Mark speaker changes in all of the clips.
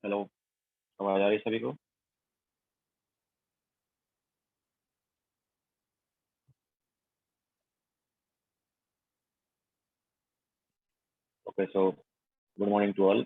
Speaker 1: Hello. आवाज आ रही है सभी को? Okay, so good morning to all.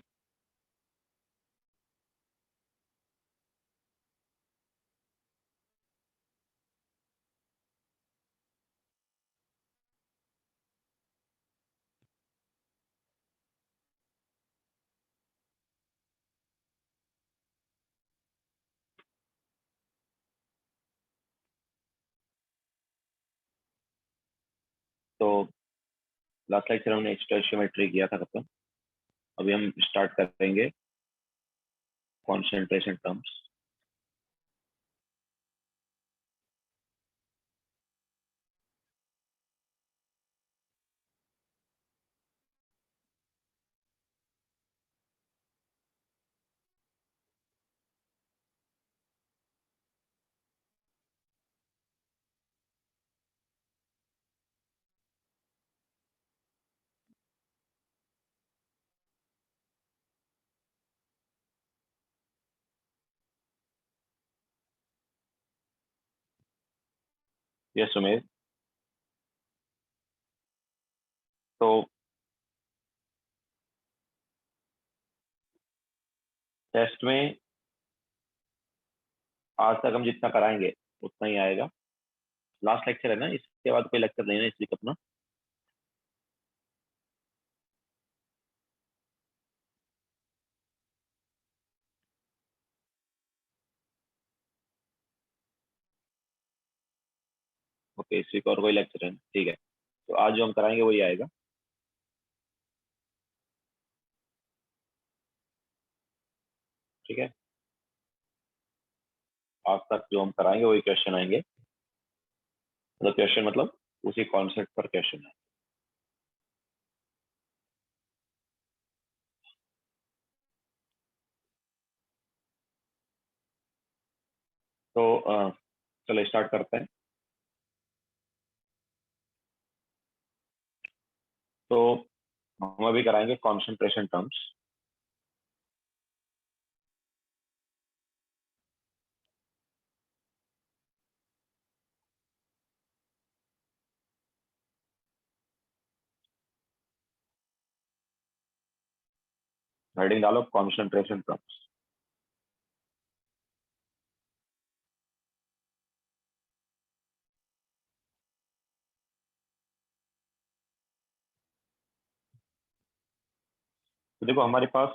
Speaker 1: तो लास्ट लेक्चर हमने स्टोइशियोमेट्री किया था खत्म। अभी हम स्टार्ट करेंगे कॉन्सेंट्रेशन टर्म्स। यस सुमेर। तो टेस्ट में आज तक हम जितना कराएंगे उतना ही आएगा। लास्ट लेक्चर है ना, इसके बाद कोई लेक्चर नहीं है इस वीक अपना। ओके, इस वीक और कोई लेक्चर है ना? ठीक है, तो आज जो हम कराएंगे वही आएगा। ठीक है, आज तक जो हम कराएंगे वही क्वेश्चन आएंगे। मतलब क्वेश्चन मतलब उसी कॉन्सेप्ट पर क्वेश्चन है। तो चलो स्टार्ट करते हैं। तो हम अभी कराएंगे कॉन्सेंट्रेशन टर्म्स। हेडिंग डालो कॉन्सेंट्रेशन टर्म्स। तो देखो हमारे पास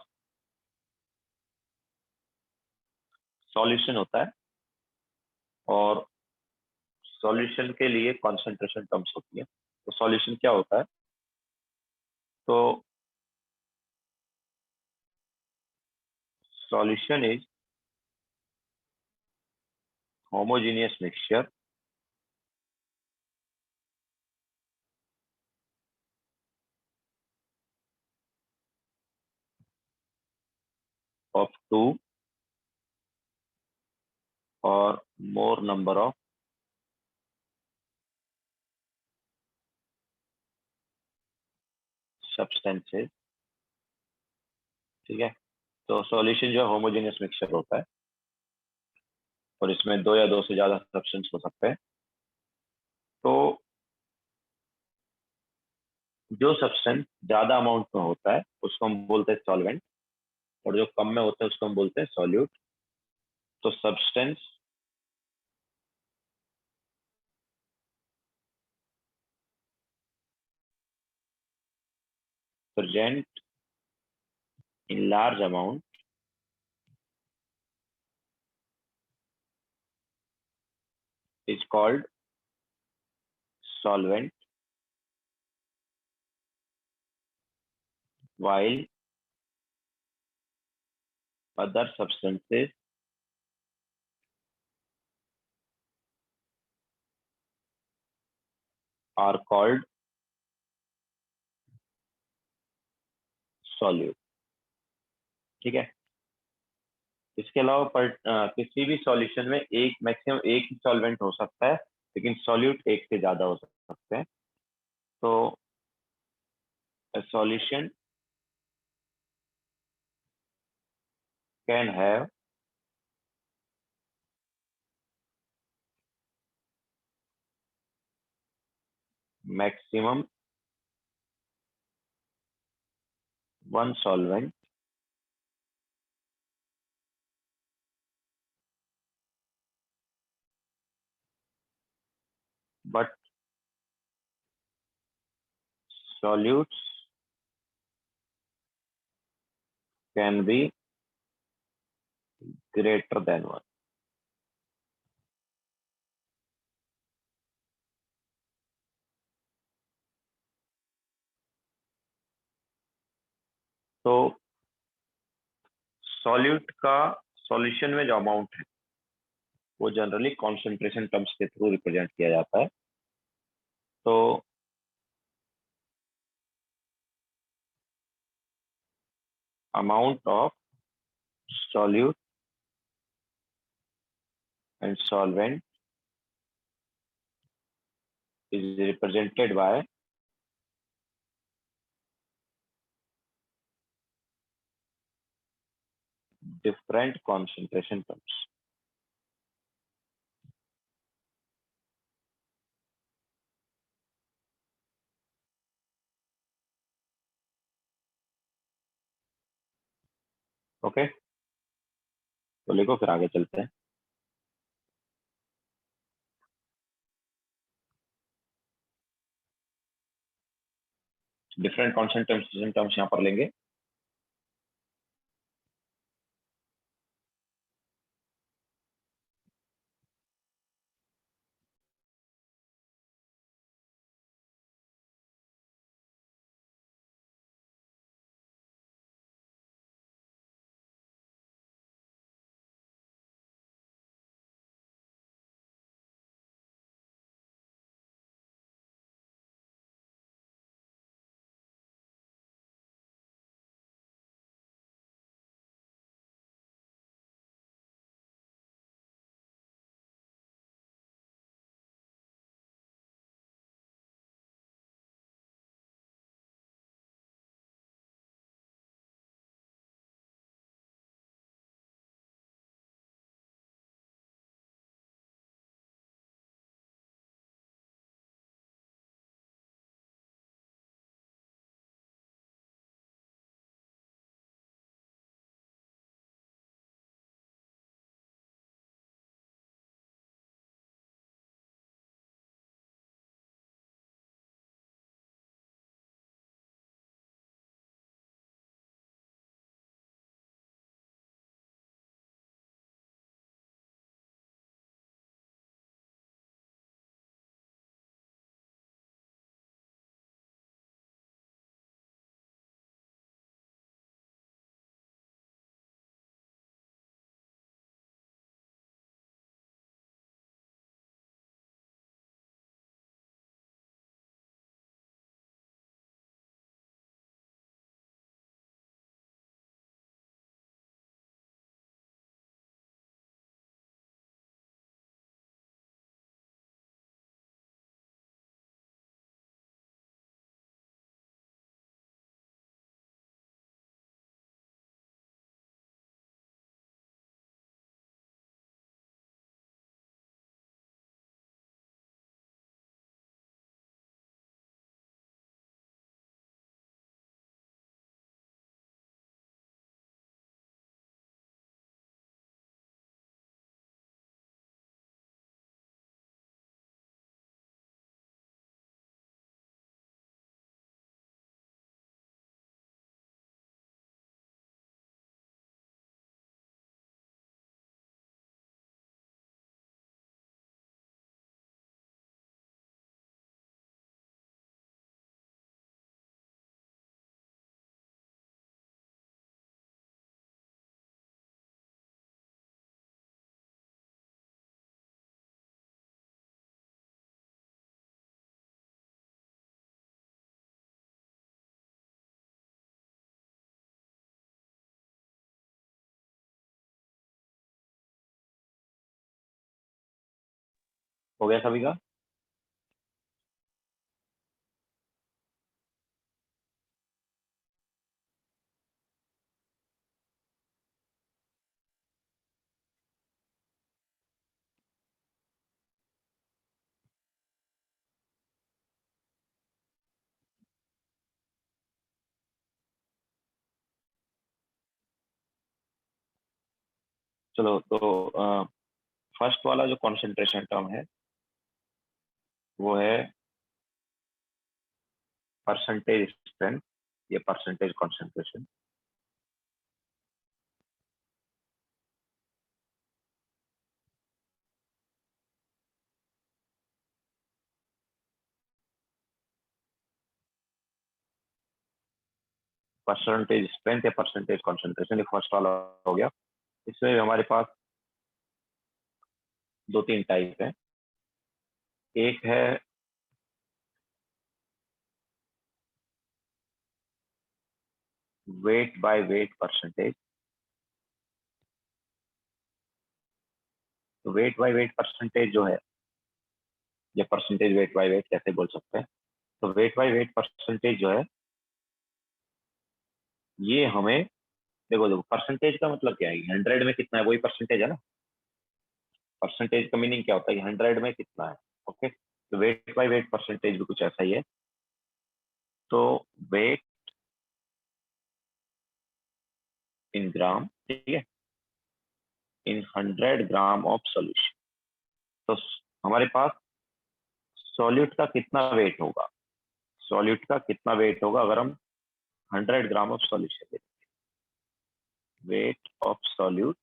Speaker 1: सॉल्यूशन होता है और सॉल्यूशन के लिए कॉन्सेंट्रेशन टर्म्स होती है। तो सॉल्यूशन क्या होता है? तो solution is homogeneous mixture of two और मोर नंबर ऑफ सब्सटेंसेस। ठीक है, तो सॉल्यूशन जो है होमोजेनियस मिक्सचर होता है और इसमें दो या दो से ज्यादा सब्सटेंस हो सकते हैं। तो जो सब्सटेंस ज्यादा अमाउंट में होता है उसको हम बोलते हैं सॉल्वेंट, और जो कम में होता है उसको हम बोलते हैं सॉल्यूट। तो substance present in large amount is called solvent, while other substances are called solute। ठीक है, इसके अलावा किसी भी सॉल्यूशन में एक मैक्सिमम एक ही सॉल्वेंट हो सकता है, लेकिन सॉल्यूट एक से ज्यादा हो सकते हैं। तो solution can have maximum one solvent but solutes can be greater than one. तो सॉल्यूट का सॉल्यूशन में जो अमाउंट है वो जनरली कॉन्सेंट्रेशन टर्म्स के थ्रू रिप्रेजेंट किया जाता है। तो amount of solute and solvent is represented by different concentration terms. Okay, तो लिखो फिर आगे चलते हैं। डिफरेंट कॉन्सेंट्रेशन टर्म्स यहाँ पर लेंगे। हो गया सभी का? चलो तो फर्स्ट वाला जो कॉन्सेंट्रेशन टर्म है वो है परसेंटेज स्ट्रेंथ या परसेंटेज कॉन्सेंट्रेशन। परसेंटेज स्ट्रेंथ या परसेंटेज कॉन्सेंट्रेशन, ये फर्स्ट वाला हो गया। इसमें हमारे पास दो तीन टाइप है। एक है वेट बाय वेट परसेंटेज। तो वेट बाय वेट परसेंटेज जो है, या परसेंटेज वेट बाय वेट कैसे बोल सकते हैं, तो वेट बाय वेट परसेंटेज जो है ये हमें, देखो देखो परसेंटेज का मतलब क्या है, 100 में कितना है वही परसेंटेज है ना। परसेंटेज का मीनिंग क्या होता है, 100 में कितना है। ओके, तो वेट बाय वेट परसेंटेज भी कुछ ऐसा ही है। तो वेट इन ग्राम, ठीक है, इन 100 ग्राम ऑफ सॉल्यूशन। तो हमारे पास सॉल्यूट का कितना वेट होगा, सॉल्यूट का कितना वेट होगा अगर हम 100 ग्राम ऑफ सॉल्यूशन लेते हैं। Wait of solute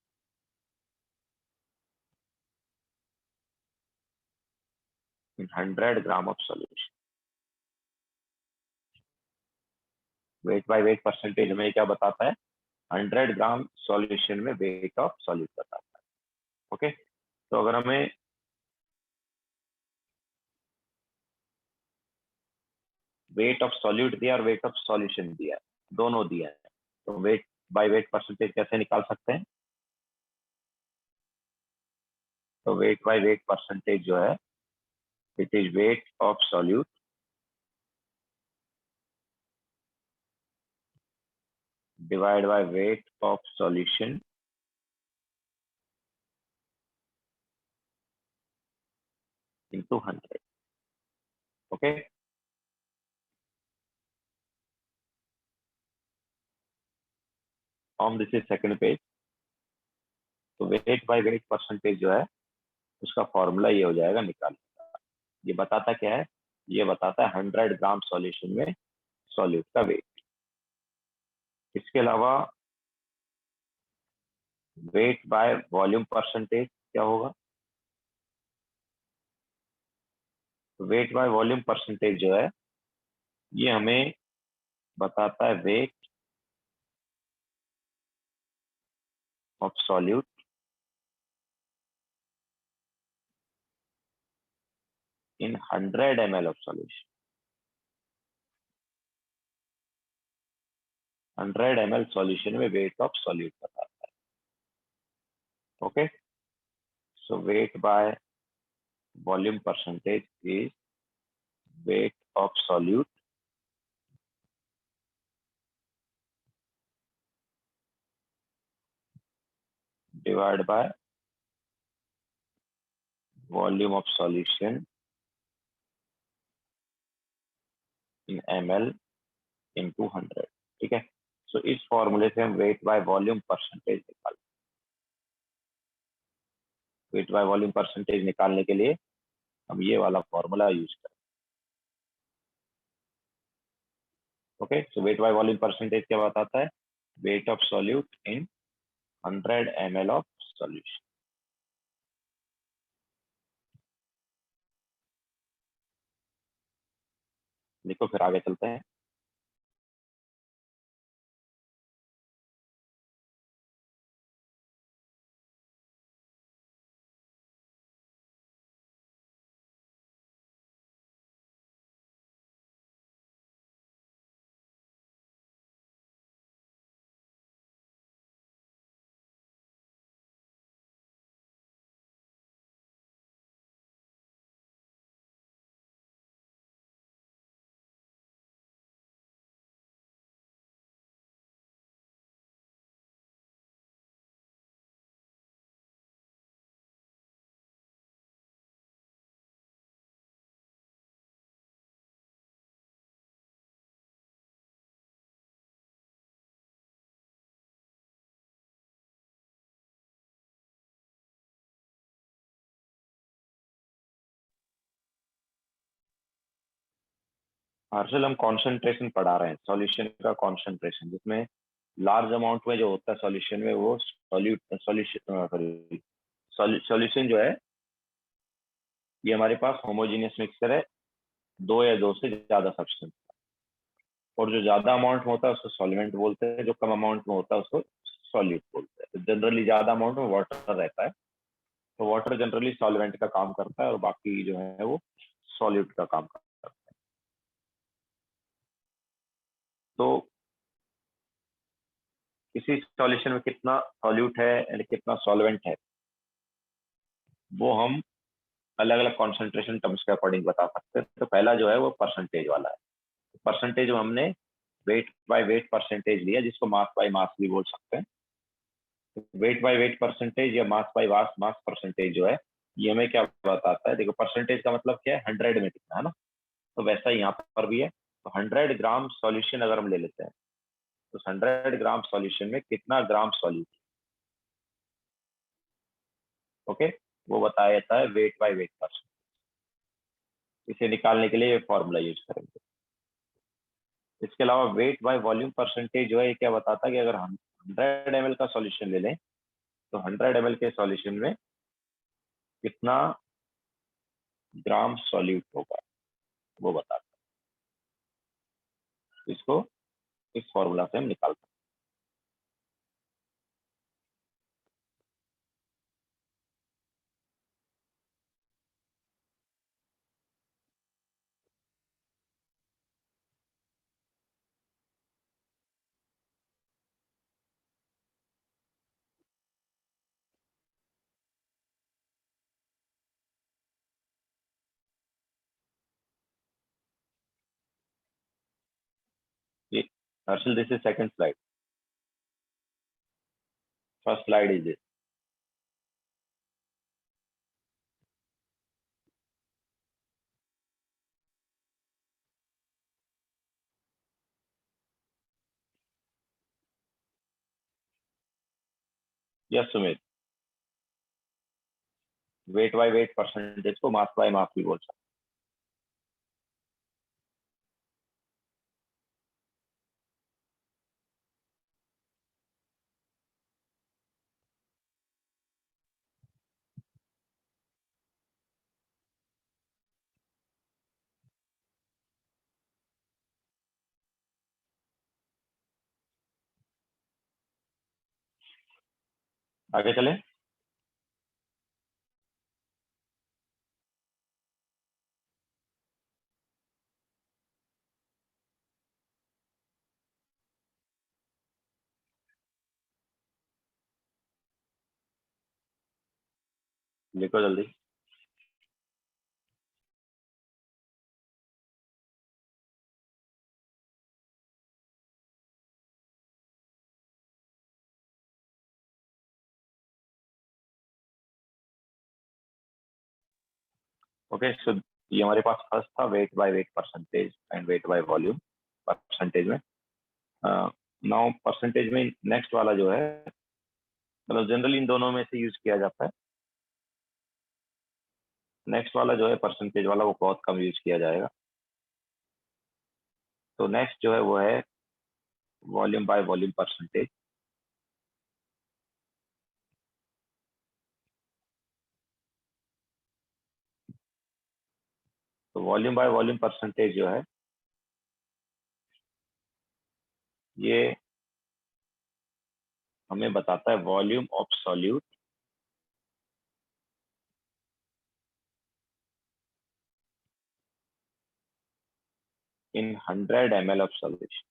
Speaker 1: in 100 gram of solution. Wait by weight percentage हमें क्या बताता है, 100 ग्राम सॉल्यूशन में वेट ऑफ सॉल्यूट बताता है। ओके, तो अगर हमें वेट ऑफ सॉल्यूट दिया और वेट ऑफ सॉल्यूशन दिया, दोनों दिया है, तो वेट बाय वेट परसेंटेज कैसे निकाल सकते हैं। तो वेट बाय वेट परसेंटेज जो है, it is weight of solute divide by weight of solution into 100। Okay, on this is second page. तो वेट बाय वेट परसेंटेज जो है उसका फॉर्मूला ये हो जाएगा निकालने का। ये बताता क्या है, ये बताता है 100 ग्राम सॉल्यूशन में सॉल्यूट का वेट। इसके अलावा वेट बाय वॉल्यूम परसेंटेज क्या होगा, वेट बाय वॉल्यूम परसेंटेज जो है ये हमें बताता है weight of solute in 100 ml of solution. 100 ml solution में वेट ऑफ सॉल्यूट बताता है। Okay, so wait by volume percentage is weight of solute divide by volume of solution in ml into 100। ठीक है, सो इस फॉर्मूले से हम वेट बाय वॉल्यूम परसेंटेज निकाल, वेट बाय वॉल्यूम परसेंटेज निकालने के लिए हम ये वाला फॉर्मूला यूज करें। Okay, so wait by volume percentage क्या बताता है, weight of solute in 100 ml of solution. देखो फिर आगे चलते हैं। हर्षल, हम कॉन्सेंट्रेशन पढ़ा रहे हैं, सॉल्यूशन का कॉन्सेंट्रेशन, जिसमें लार्ज अमाउंट में जो होता है सॉल्यूशन में, वो सॉल्यूशन जो है, ये हमारे पास होमोजीनियस मिक्सचर है, दो या दो से ज्यादा सब्सटेंस। और जो ज्यादा अमाउंट में होता है उसको सॉल्वेंट बोलते हैं, जो कम अमाउंट में होता है उसको सॉल्यूट बोलते हैं। तो जनरली ज्यादा अमाउंट में वाटर रहता है, तो वाटर जनरली सॉल्वेंट का काम करता है, और बाकी जो है वो सॉल्यूट का काम करता है। तो किसी सॉल्यूशन में कितना सॉल्यूट है यानी कितना सॉल्वेंट है, वो हम अलग अलग कॉन्सेंट्रेशन टर्म्स के अकॉर्डिंग बता सकते हैं। तो पहला जो है वो परसेंटेज वाला है। परसेंटेज में हमने वेट बाय वेट परसेंटेज लिया, जिसको मास बाय मास भी बोल सकते हैं। वेट बाय वेट परसेंटेज या mass by mass mass percentage जो है, ये हमें क्या बताता है? देखो, परसेंटेज का मतलब क्या है? 100 में कितना है ना, तो वैसा ही यहाँ पर भी है। तो 100 ग्राम सॉल्यूशन अगर हम ले लेते हैं, तो 100 ग्राम सॉल्यूशन में कितना ग्राम सॉल्यूट, ओके, वो बताया जाता है वेट बाय वेट परसेंट। इसे निकालने के लिए ये फॉर्मूला यूज करेंगे। इसके अलावा वेट बाय वॉल्यूम परसेंटेज जो है, ये क्या बताता है कि अगर हम 100 ml का सॉल्यूशन ले लें, तो 100 ml के सॉल्यूशन में कितना ग्राम सॉल्यूट होगा, वो बताता है। इसको इस फॉर्मूला से हम निकाल सकते हैं। Harshal, this is second slide, first slide is this. Yes Sumit, wait by weight percentage को मास बाय मास भी बोल सकते हैं। आगे चले। लिखो जल्दी। ओके, सो ये हमारे पास फर्स्ट था, wait by weight percentage and wait by volume percentage में। नाउ परसेंटेज में नेक्स्ट वाला जो है, मतलब जनरली इन दोनों में से यूज किया जाता है। नेक्स्ट वाला जो है परसेंटेज वाला, वो बहुत कम यूज किया जाएगा। तो नेक्स्ट जो है वो है वॉल्यूम बाय वॉल्यूम परसेंटेज। तो वॉल्यूम बाय वॉल्यूम परसेंटेज जो है, ये हमें बताता है volume of solute in 100 ml of solution.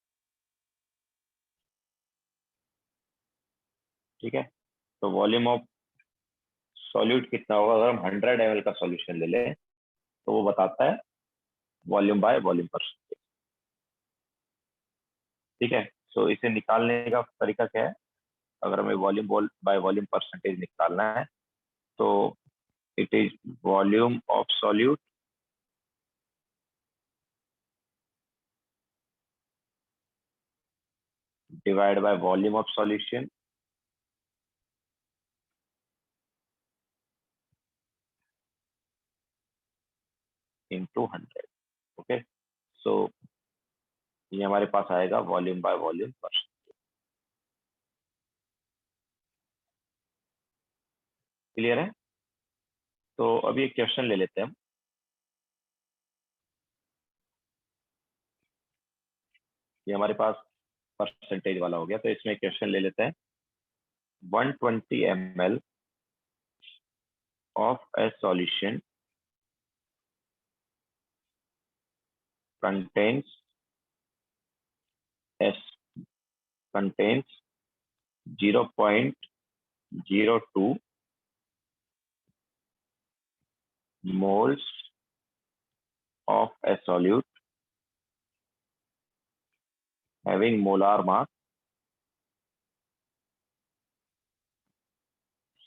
Speaker 1: ठीक है, तो वॉल्यूम ऑफ सॉल्यूट कितना होगा अगर हम 100 ml का सॉल्यूशन ले लें, तो वो बताता है वॉल्यूम बाय वॉल्यूम परसेंटेज। ठीक है, तो इसे निकालने का तरीका क्या है? अगर हमें वॉल्यूम बाय वॉल्यूम परसेंटेज निकालना है, तो it is volume of solute divide by volume of solution into 100। Okay, so ये हमारे पास आएगा volume by volume percent. Clear है? तो अभी एक क्वेश्चन ले लेते हैं हम। ये हमारे पास परसेंटेज वाला हो गया, तो इसमें क्वेश्चन ले लेते हैं। 120 ml of a solution contains S contains 0.02 moles of a solute having molar mass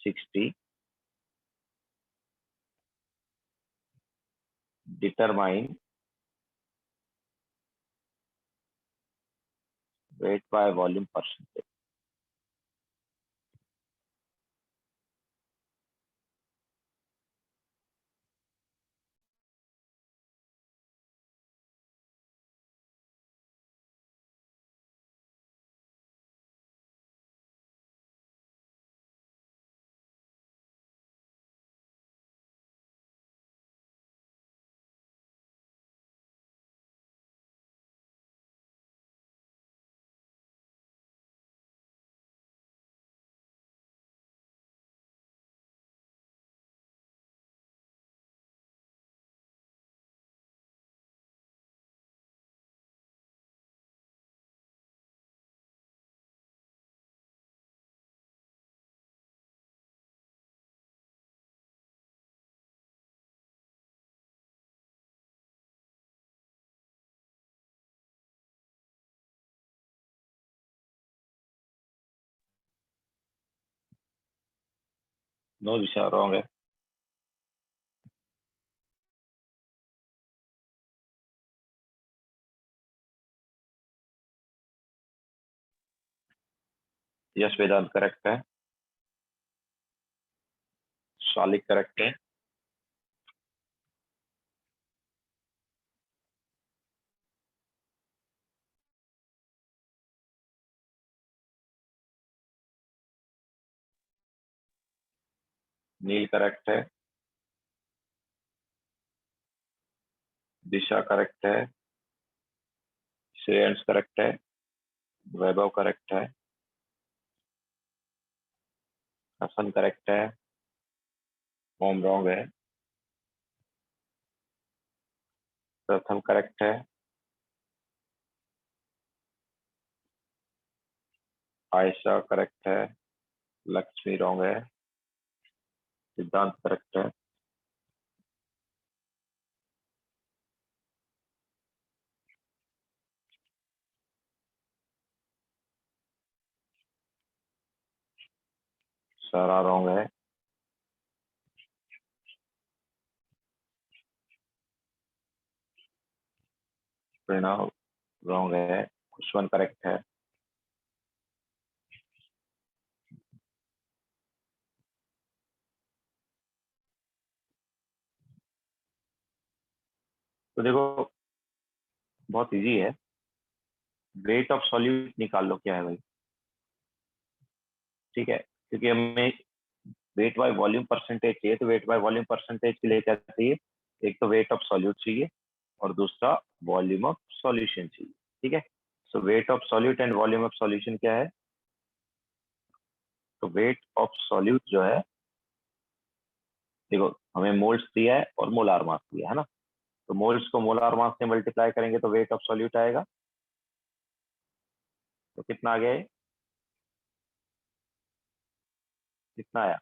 Speaker 1: 60. Determine weight by volume percentage. No, Disha, wrong है। यश वेदांत करेक्ट है। शालिक करेक्ट है। नील करेक्ट है। दिशा करेक्ट है। श्रेयंश करेक्ट है। वैभव करेक्ट है। हसन करेक्ट है। ओम रॉन्ग है। प्रथम करेक्ट है। आयशा करेक्ट है। लक्ष्मी रॉन्ग है। सिद्धांत करेक्ट है। सारा रॉन्ग है। प्रणव रॉन्ग है। खुशवन करेक्ट है। तो देखो, बहुत इजी है। वेट ऑफ सॉल्यूट निकाल लो, क्या है भाई। ठीक है, क्योंकि हमें वेट बाय वॉल्यूम परसेंटेज चाहिए, तो वेट बाय वॉल्यूम परसेंटेज के लिए क्या चाहिए? एक तो वेट ऑफ सॉल्यूट चाहिए और दूसरा वॉल्यूम ऑफ सॉल्यूशन चाहिए। ठीक है, so weight of solute and volume of solution क्या है? तो वेट ऑफ सॉल्यूट जो है, देखो हमें मोल्स दिया है और मोलार मास दिया है ना, तो मोल्स को मोलार मास से मल्टीप्लाई करेंगे तो वेट ऑफ सॉल्यूट आएगा। तो कितना आ गया ये? कितना आया?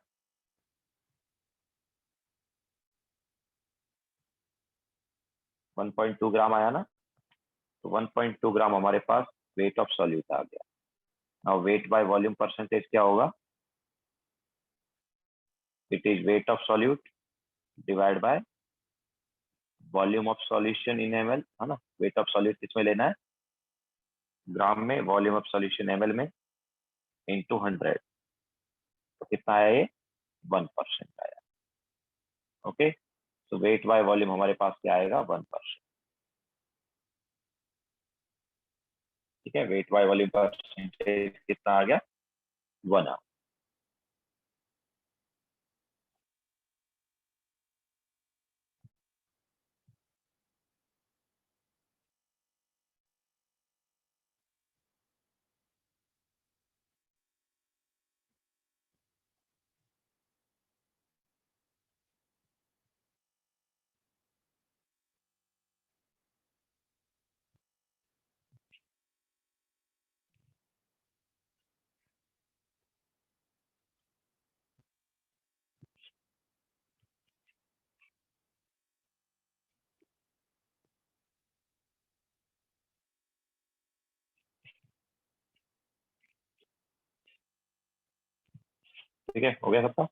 Speaker 1: 1.2 ग्राम आया ना। तो 1.2 ग्राम हमारे पास वेट ऑफ सॉल्यूट आ गया। Now wait by volume percentage क्या होगा? It is weight of solute divide by volume of solution in ML, है ना। वेट ऑफ सॉल्यूट किसमें लेना है? ग्राम में। वॉल्यूम ऑफ सॉल्यूशन एमएल में, इनटू 100। तो कितना आया ये? 1% आया। ओके, तो वेट बाय वॉल्यूम हमारे पास क्या आएगा? 1%। ठीक है, वेट बाय वॉल्यूम परसेंटेज कितना आ गया, 1 आ। ठीक है, हो गया सबका।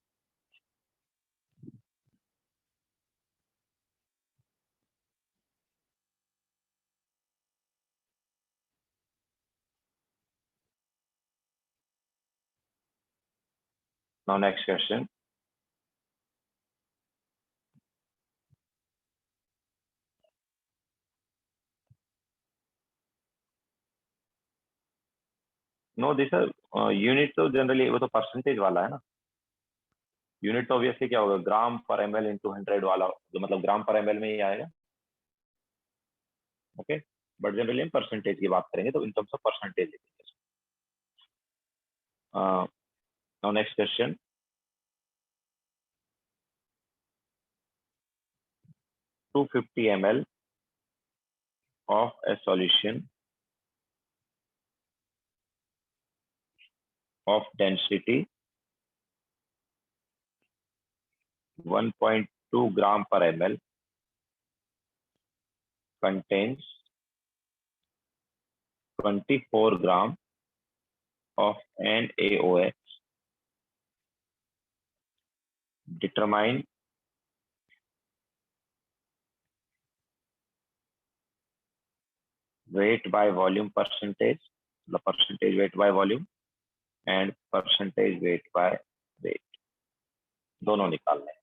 Speaker 1: Now next question. No this unit तो जनरली वो तो परसेंटेज वाला है ना। यूनिट तो ऑब्वियसली क्या होगा, ग्राम पर एमएल इंटू 100 वाला, जो मतलब ग्राम पर एमएल में ही आएगा। ओके, बट जनरली हम परसेंटेज की बात करेंगे तो इन टर्म्स ऑफ परसेंटेज लिखेंगे। Now next question. 250 ml of a solution of density 1.2 gram per ml contains 24 gram of NaOH. Determine weight by volume percentage, the percentage weight by volume and percentage weight by weight, दोनों निकालने हैं।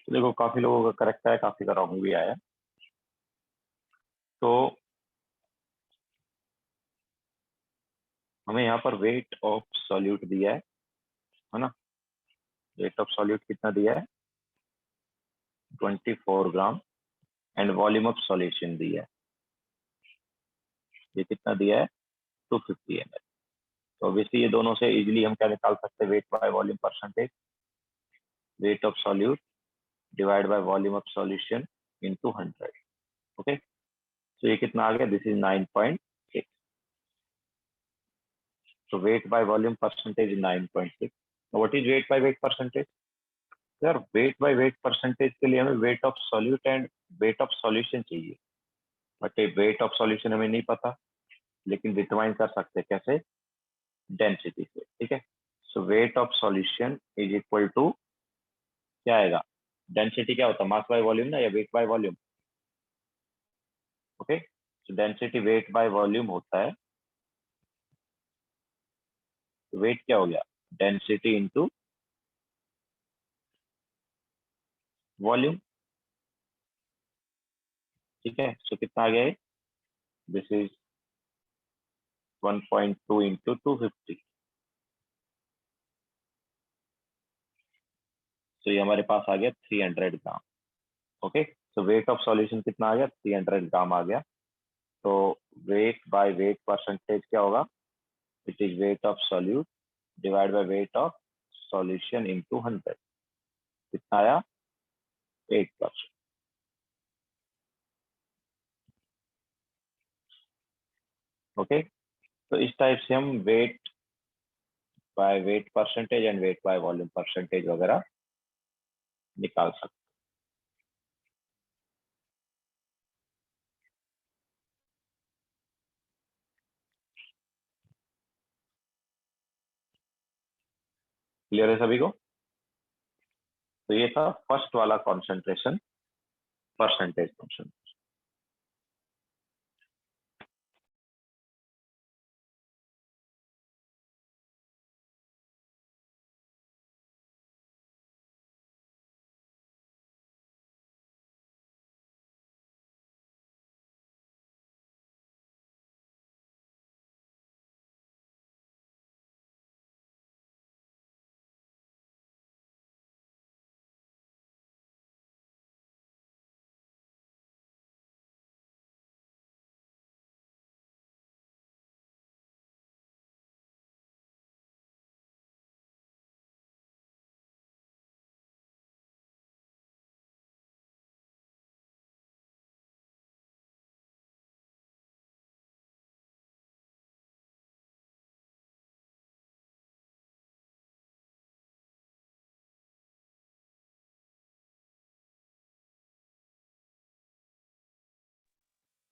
Speaker 1: तो देखो काफी लोगों का correct है, काफी का रॉन्ग भी आया। तो हमें यहाँ पर वेट ऑफ सॉल्यूट दिया है ना। वेट ऑफ सॉल्यूट कितना दिया है, 24 ग्राम, एंड वॉल्यूम ऑफ सॉल्यूशन दिया है, ये कितना दिया है, 250 ml। तो ऑब्वियसली ये दोनों से इजीली हम क्या निकाल सकते हैं, wait by volume percentage, wait of solute divide by volume of solution into 100। Okay, तो ये कितना आ गया, this is 9.6। so weight by volume percentage is 9.6। now what is weight by weight percentage? यार वेट बाय वेट परसेंटेज के लिए हमें wait of solute and weight of solution चाहिए, but wait of solution हमें नहीं पता, लेकिन डिटरमाइन कर सकते हैं कैसे, डेंसिटी से। ठीक है, so weight of solution is equal to क्या आएगा, डेंसिटी क्या होता है, मास बाय वॉल्यूम ना, या wait by volume. Okay, so density wait by volume होता है, वेट क्या हो गया, डेंसिटी इंटू वॉल्यूम। ठीक है, सो कितना आ गया है, दिस इज 1.2 इंटू 250। तो ये हमारे पास आ गया 300 ग्राम। ओके, तो वेट ऑफ सॉल्यूशन कितना आ गया, 300 ग्राम आ गया। तो वेट बाय वेट परसेंटेज क्या होगा, it is weight of solute divide by weight of solution into 100। कितना आया, 8%। ओके, तो इस टाइप से हम wait by weight percentage and wait by volume percentage वगैरह निकाल सकते। क्लियर है सभी को? तो ये था फर्स्ट वाला कॉन्सेंट्रेशन परसेंटेज फंक्शन।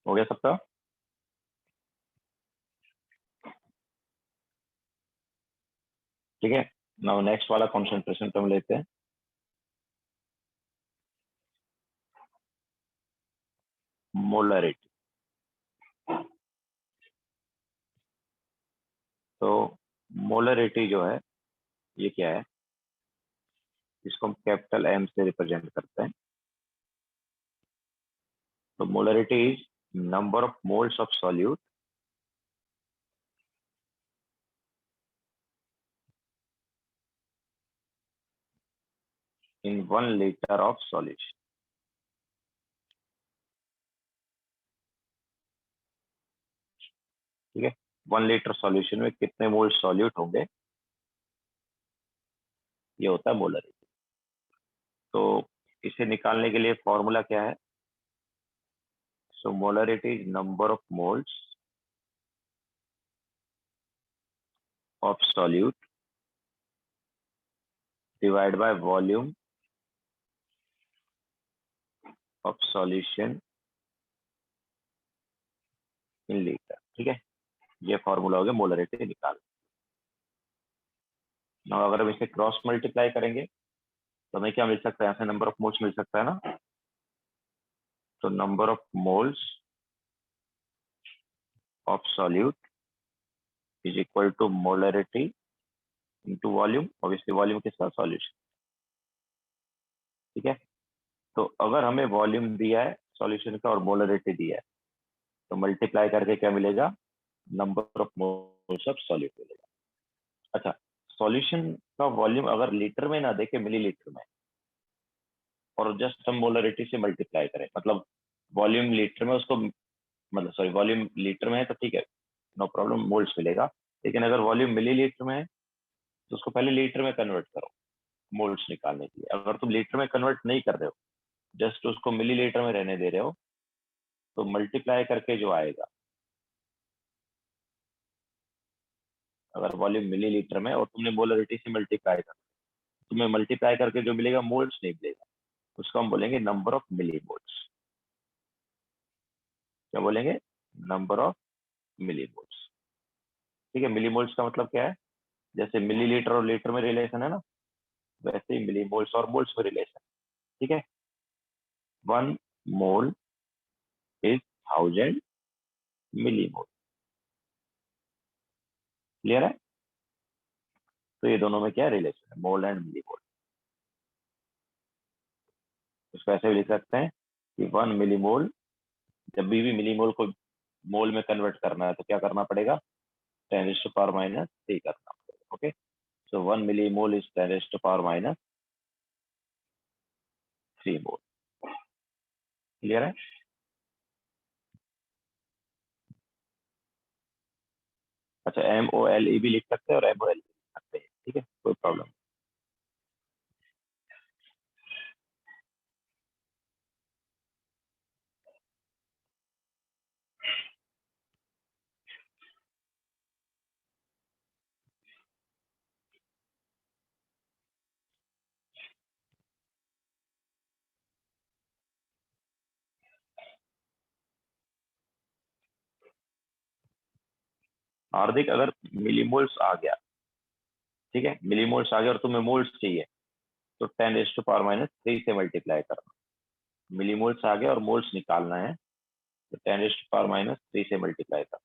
Speaker 1: हो गया सबका? ठीक है, नाउ नेक्स्ट वाला कॉन्सेंट्रेशन टर्म लेते हैं, मोलरिटी। तो मोलरिटी जो है ये क्या है, इसको हम कैपिटल एम से रिप्रेजेंट करते हैं। तो molarity is number of moles of solute in 1 litre of solution. ठीक है, 1 लीटर सॉल्यूशन में कितने मोल सॉल्यूट होंगे, ये होता है मोलरिटी। तो इसे निकालने के लिए फॉर्मूला क्या है, सो molarity is number of moles of solute divide by volume of solution in litre. ठीक है, ये फॉर्मूला हो गया मोलरिटी निकाल। ना अगर हम इसे क्रॉस मल्टीप्लाई करेंगे तो हमें क्या मिल सकता है, यहाँ से नंबर ऑफ मोल्स मिल सकता है ना। तो number of moles of solute is equal to molarity into volume, obviously volume किसका, सॉल्यूशन। ठीक है, तो अगर हमें वॉल्यूम दिया है सॉल्यूशन का और मोलरिटी दिया है, तो मल्टीप्लाई करके क्या मिलेगा, number of moles of solute मिलेगा। अच्छा, सॉल्यूशन का वॉल्यूम अगर लीटर में ना देके मिलीलीटर में, और जस्ट हम मोलरिटी से मल्टीप्लाई करें, मतलब वॉल्यूम लीटर में उसको, मतलब सॉरी वॉल्यूम लीटर में है तो ठीक है, नो प्रॉब्लम, मोल्स मिलेगा। लेकिन अगर वॉल्यूम मिलीलीटर में है तो उसको पहले लीटर में कन्वर्ट करो मोल्स निकालने के लिए। अगर तुम लीटर में कन्वर्ट नहीं कर रहे हो, जस्ट उसको मिलीलीटर में रहने दे रहे हो, तो मल्टीप्लाई करके जो आएगा, अगर वॉल्यूम मिलीलीटर में और तुमने मोलरिटी से मल्टीप्लाई कर, तुम्हें मल्टीप्लाई करके जो मिलेगा मोल्स नहीं मिलेगा, उसको हम बोलेंगे नंबर ऑफ मिली मोल्स। क्या बोलेंगे, नंबर ऑफ मिली मोल्स। ठीक है, मिली मोल्स का मतलब क्या है, जैसे मिलीलीटर और लीटर में रिलेशन है ना, वैसे ही मिली मोल्स और मोल्स में रिलेशन। ठीक है, 1 mole is 1000 milli mole. Clear है? तो ये दोनों में क्या रिलेशन है, मोल एंड मिली मोल। इसको ऐसे भी लिख सकते हैं कि 1 मिलीमोल, जब भी मिलीमोल को मोल में कन्वर्ट करना है तो क्या करना पड़ेगा, 10⁻³ करना पड़ेगा। Okay, so 1 millimole is 10⁻³ mole. Clear है? अच्छा, MOLE भी लिख सकते हैं और MOL भी लिख सकते हैं, ठीक है, कोई प्रॉब्लम। हार्दिक, अगर मिलीमोल्स आ गया, ठीक है, मिलीमोल्स आ गया और तुम्हें मोल्स चाहिए, तो 10⁻³ से मल्टीप्लाई करना। मिलीमोल्स आ गया और मोल्स निकालना है, तो 10⁻³ से मल्टीप्लाई करना।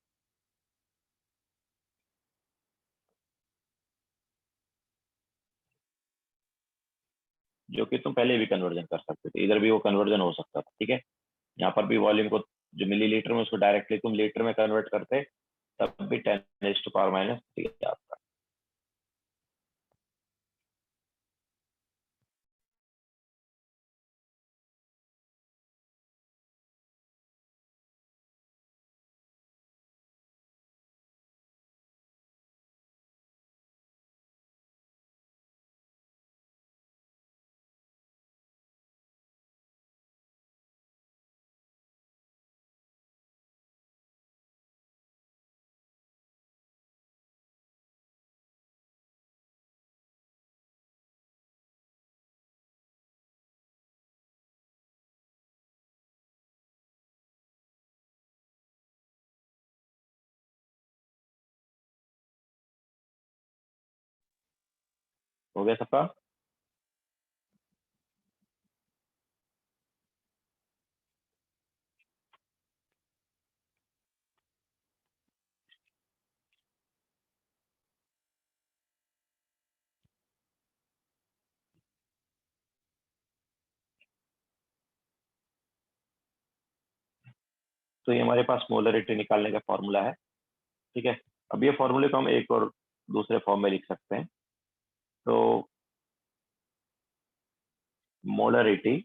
Speaker 1: जो कि तुम पहले भी कन्वर्जन कर सकते थे, इधर भी वो कन्वर्जन हो सकता था। ठीक है, यहाँ पर भी वॉल्यूम को जो मिलीलीटर में उसको डायरेक्टली तुम लीटर में कन्वर्ट करते, तब भी 10⁻³ आता। हो गया सबका? तो ये हमारे पास मोलरिटी निकालने का फॉर्मूला है। ठीक है, अब ये फॉर्मूले को हम एक और दूसरे फॉर्म में लिख सकते हैं। तो मोलरिटी,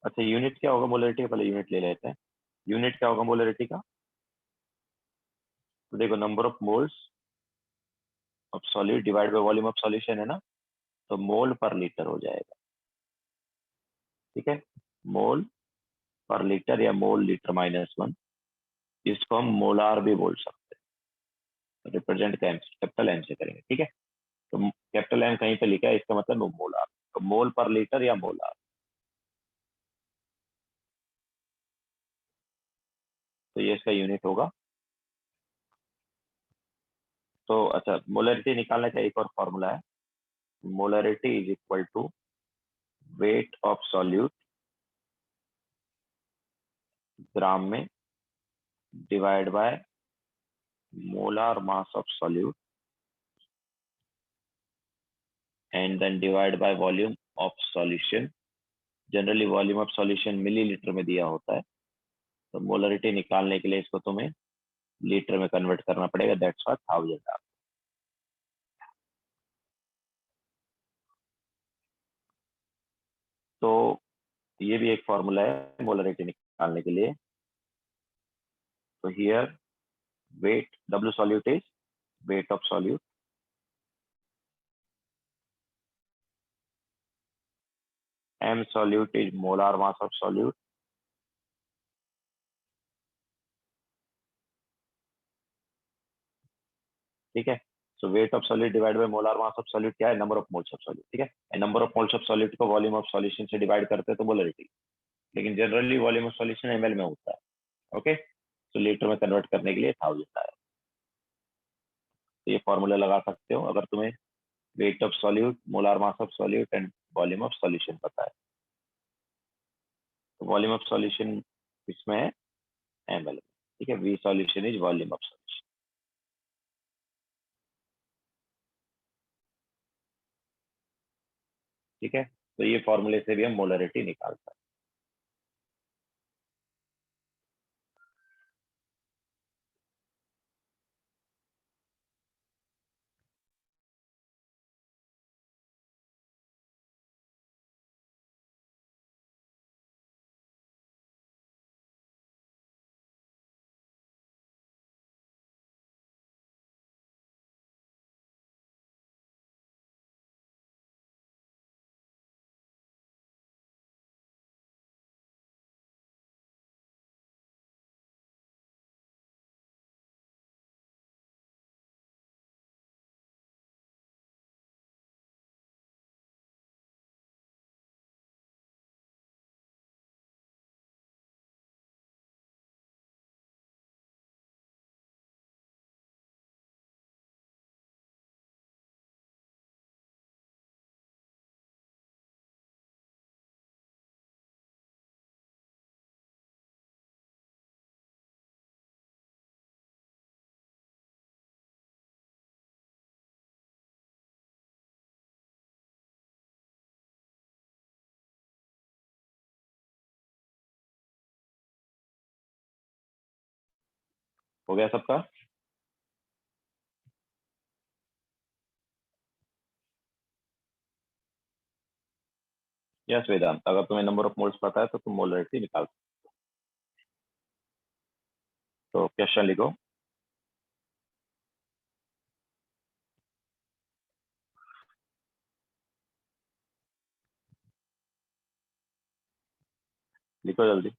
Speaker 1: अच्छा यूनिट क्या होगा मोलरिटी का, पहले यूनिट ले लेते हैं। यूनिट क्या होगा मोलरिटी का, तो देखो number of moles of solid divide by volume of solution है ना, तो मोल पर लीटर हो जाएगा। ठीक है, मोल पर लीटर या मोल लीटर -1, इसको हम मोलार भी बोल सकते हैं। रिप्रेजेंट कैपिटल एम से करेंगे। ठीक है, तो कैपिटल एम कहीं पे लिखा है, इसका मतलब वो मोलार, तो मोल पर लीटर या मोलार, तो ये इसका यूनिट होगा। तो अच्छा, मोलरिटी निकालने का एक और फॉर्मूला है, molarity is equal to weight of solute gram में divide by molar mass of solute and then divide by volume of solution, generally volume of solution millilitre में दिया होता है, तो मोलरिटी निकालने के लिए इसको तुम्हें लीटर में कन्वर्ट करना पड़ेगा, दैट्स व्हाट 1000 आर। तो ये भी एक फॉर्मूला है मोलरिटी निकालने के लिए। तो here weight, W solute is weight of solute, M solute is molar mass of solute, ठीक है। So weight of solute divide by molar mass of solute क्या है, number of moles of solute, ठीक है। Number of moles of solute को volume of solution से divide करते हैं तो मोलरिटी, लेकिन generally volume of solution ml में होता है, ओके। तो लीटर में कन्वर्ट करने के लिए 1000 आया। तो ये फॉर्मूला लगा सकते हो अगर तुम्हें wait of solute, molar mass of solute and volume of solution पता है। तो वॉल्यूम ऑफ सॉल्यूशन इसमें है एमएल, ठीक है। V solution is volume of solution, ठीक है। तो ये फॉर्मूले से भी हम मोलरिटी निकाल सकते हैं। हो गया सबका? यस वेदांत, अगर तुम्हें नंबर ऑफ मोल्स पता है तो तुम मोलरिटी निकाल सकते हो। तो क्वेश्चन लिखो। लिखो जल्दी।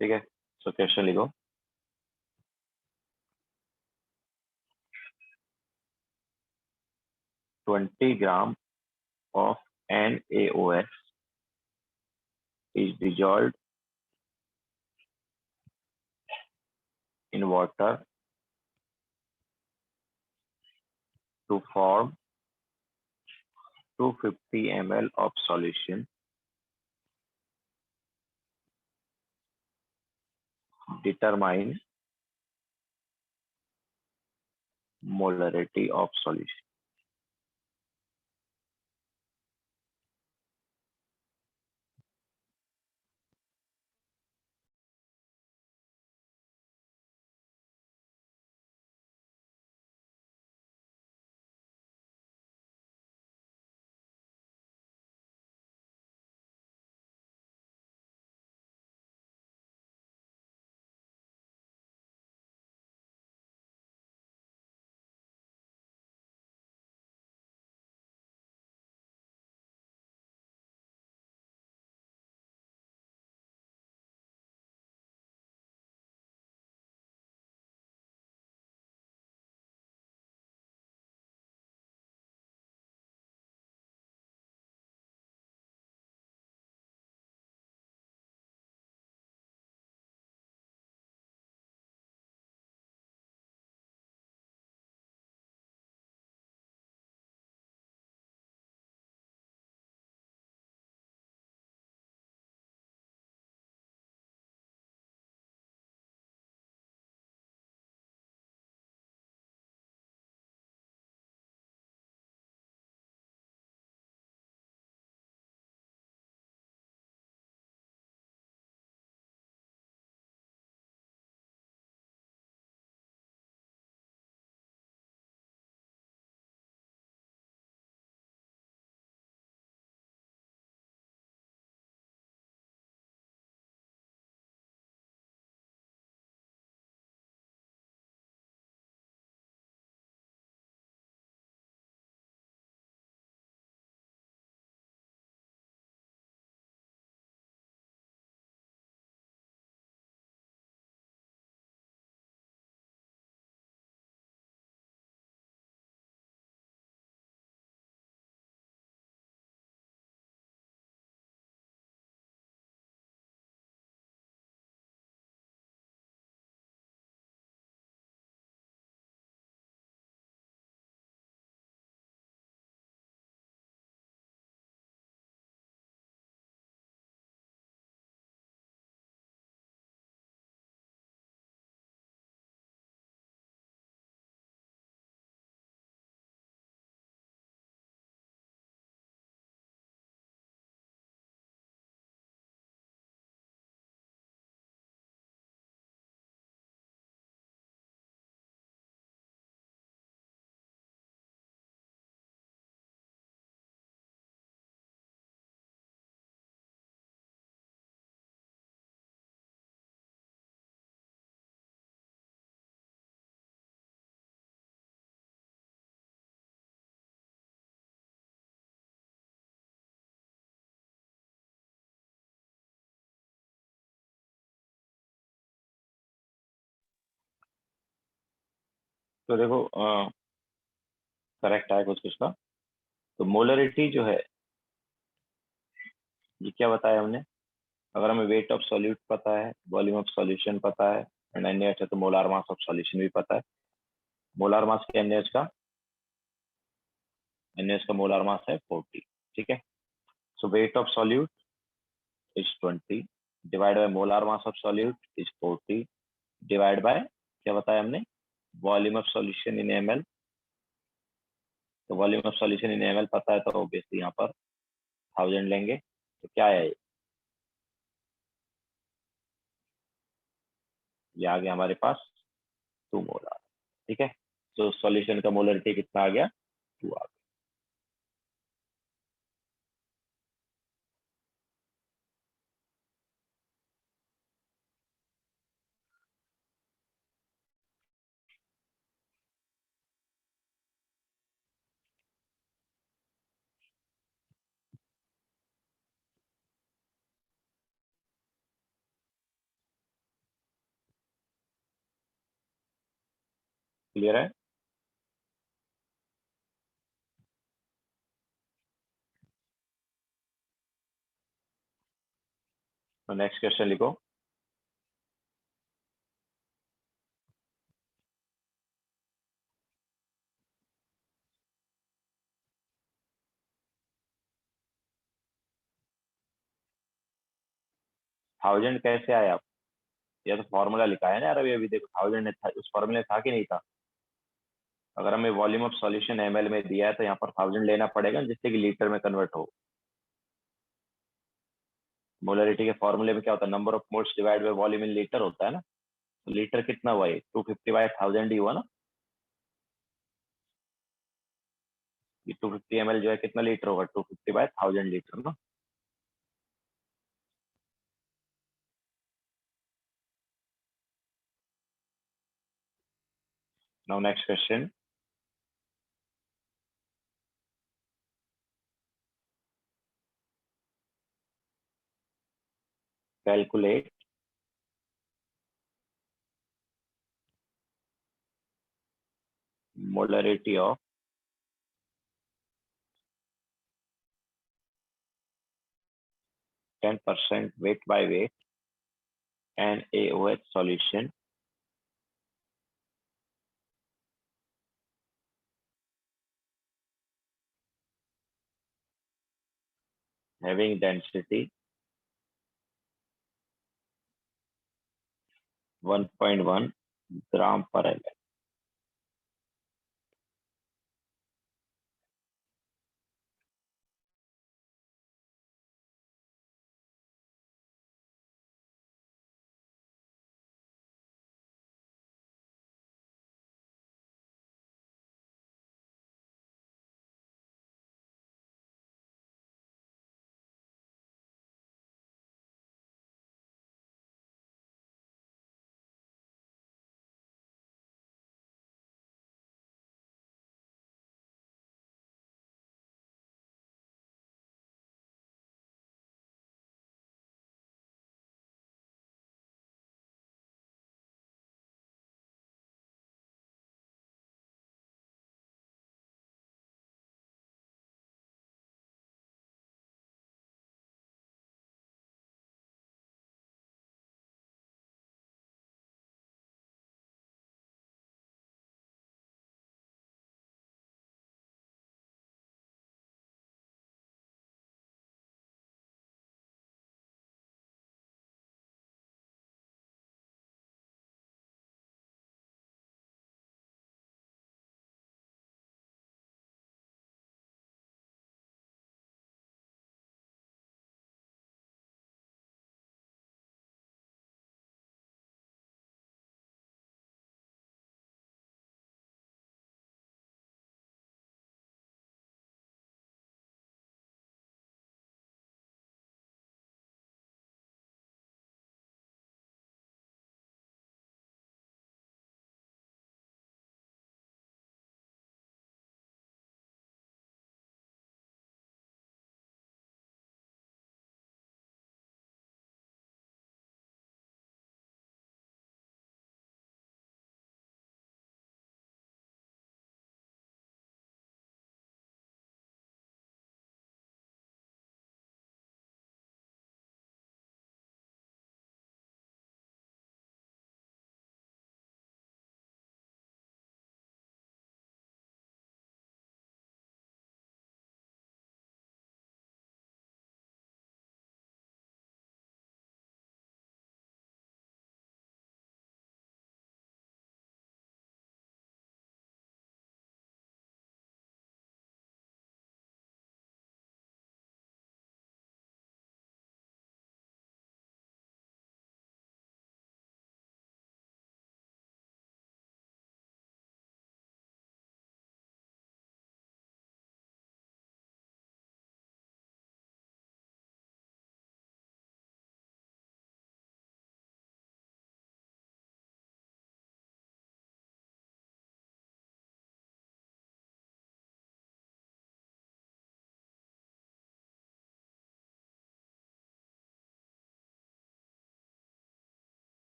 Speaker 1: ठीक है, सो क्वेश्चन लिखो। 20 ग्राम of NaOH is dissolved in water to form 250 ml of solution. Determine molarity of solution. तो देखो करेक्ट है कुछ कुछ का। तो मोलरिटी जो है, ये क्या बताया हमने, अगर हमें वेट ऑफ सॉल्यूट पता है, वॉल्यूम ऑफ सॉल्यूशन पता है एंड NaOH है, तो मोलार मास ऑफ सॉल्यूशन भी पता है। मोलार मास क्या NaOH का? NaOH का मोलार मास है 40। ठीक है। So weight of solute is 20 divide by molar mass of solute is 40 divide by क्या बताया हमने, volume of solution in ml। तो volume of solution in ml पता है, तो ऑब्वियसली यहाँ पर 1000 लेंगे। तो क्या है ये आ गया हमारे पास 2 मोलार। ठीक है। तो सॉल्यूशन का मोलरिटी कितना आ गया? 2 आ गया। क्लियर है? तो नेक्स्ट क्वेश्चन लिखो। थाउजेंड कैसे आया? आप ये तो फॉर्मूला लिखा है ना यार, अभी अभी देखो थाउजेंड था, उस फॉर्मूले था कि नहीं था? अगर हमें वॉल्यूम ऑफ सॉल्यूशन ml में दिया है, तो यहाँ पर 1000 लेना पड़ेगा, जिससे कि लीटर में कन्वर्ट हो। मोलरिटी के फॉर्मूले में क्या होता है, number of moles divide by volume in litre होता है ना। तो लीटर कितना हुआ, ये 250/1000 ही हुआ ना। ये 250 ml जो है कितना लीटर होगा, 250/1000 लीटर ना। Now next question. Calculate molarity of 10% weight by weight NaOH solution having density 1.1 gram per ml।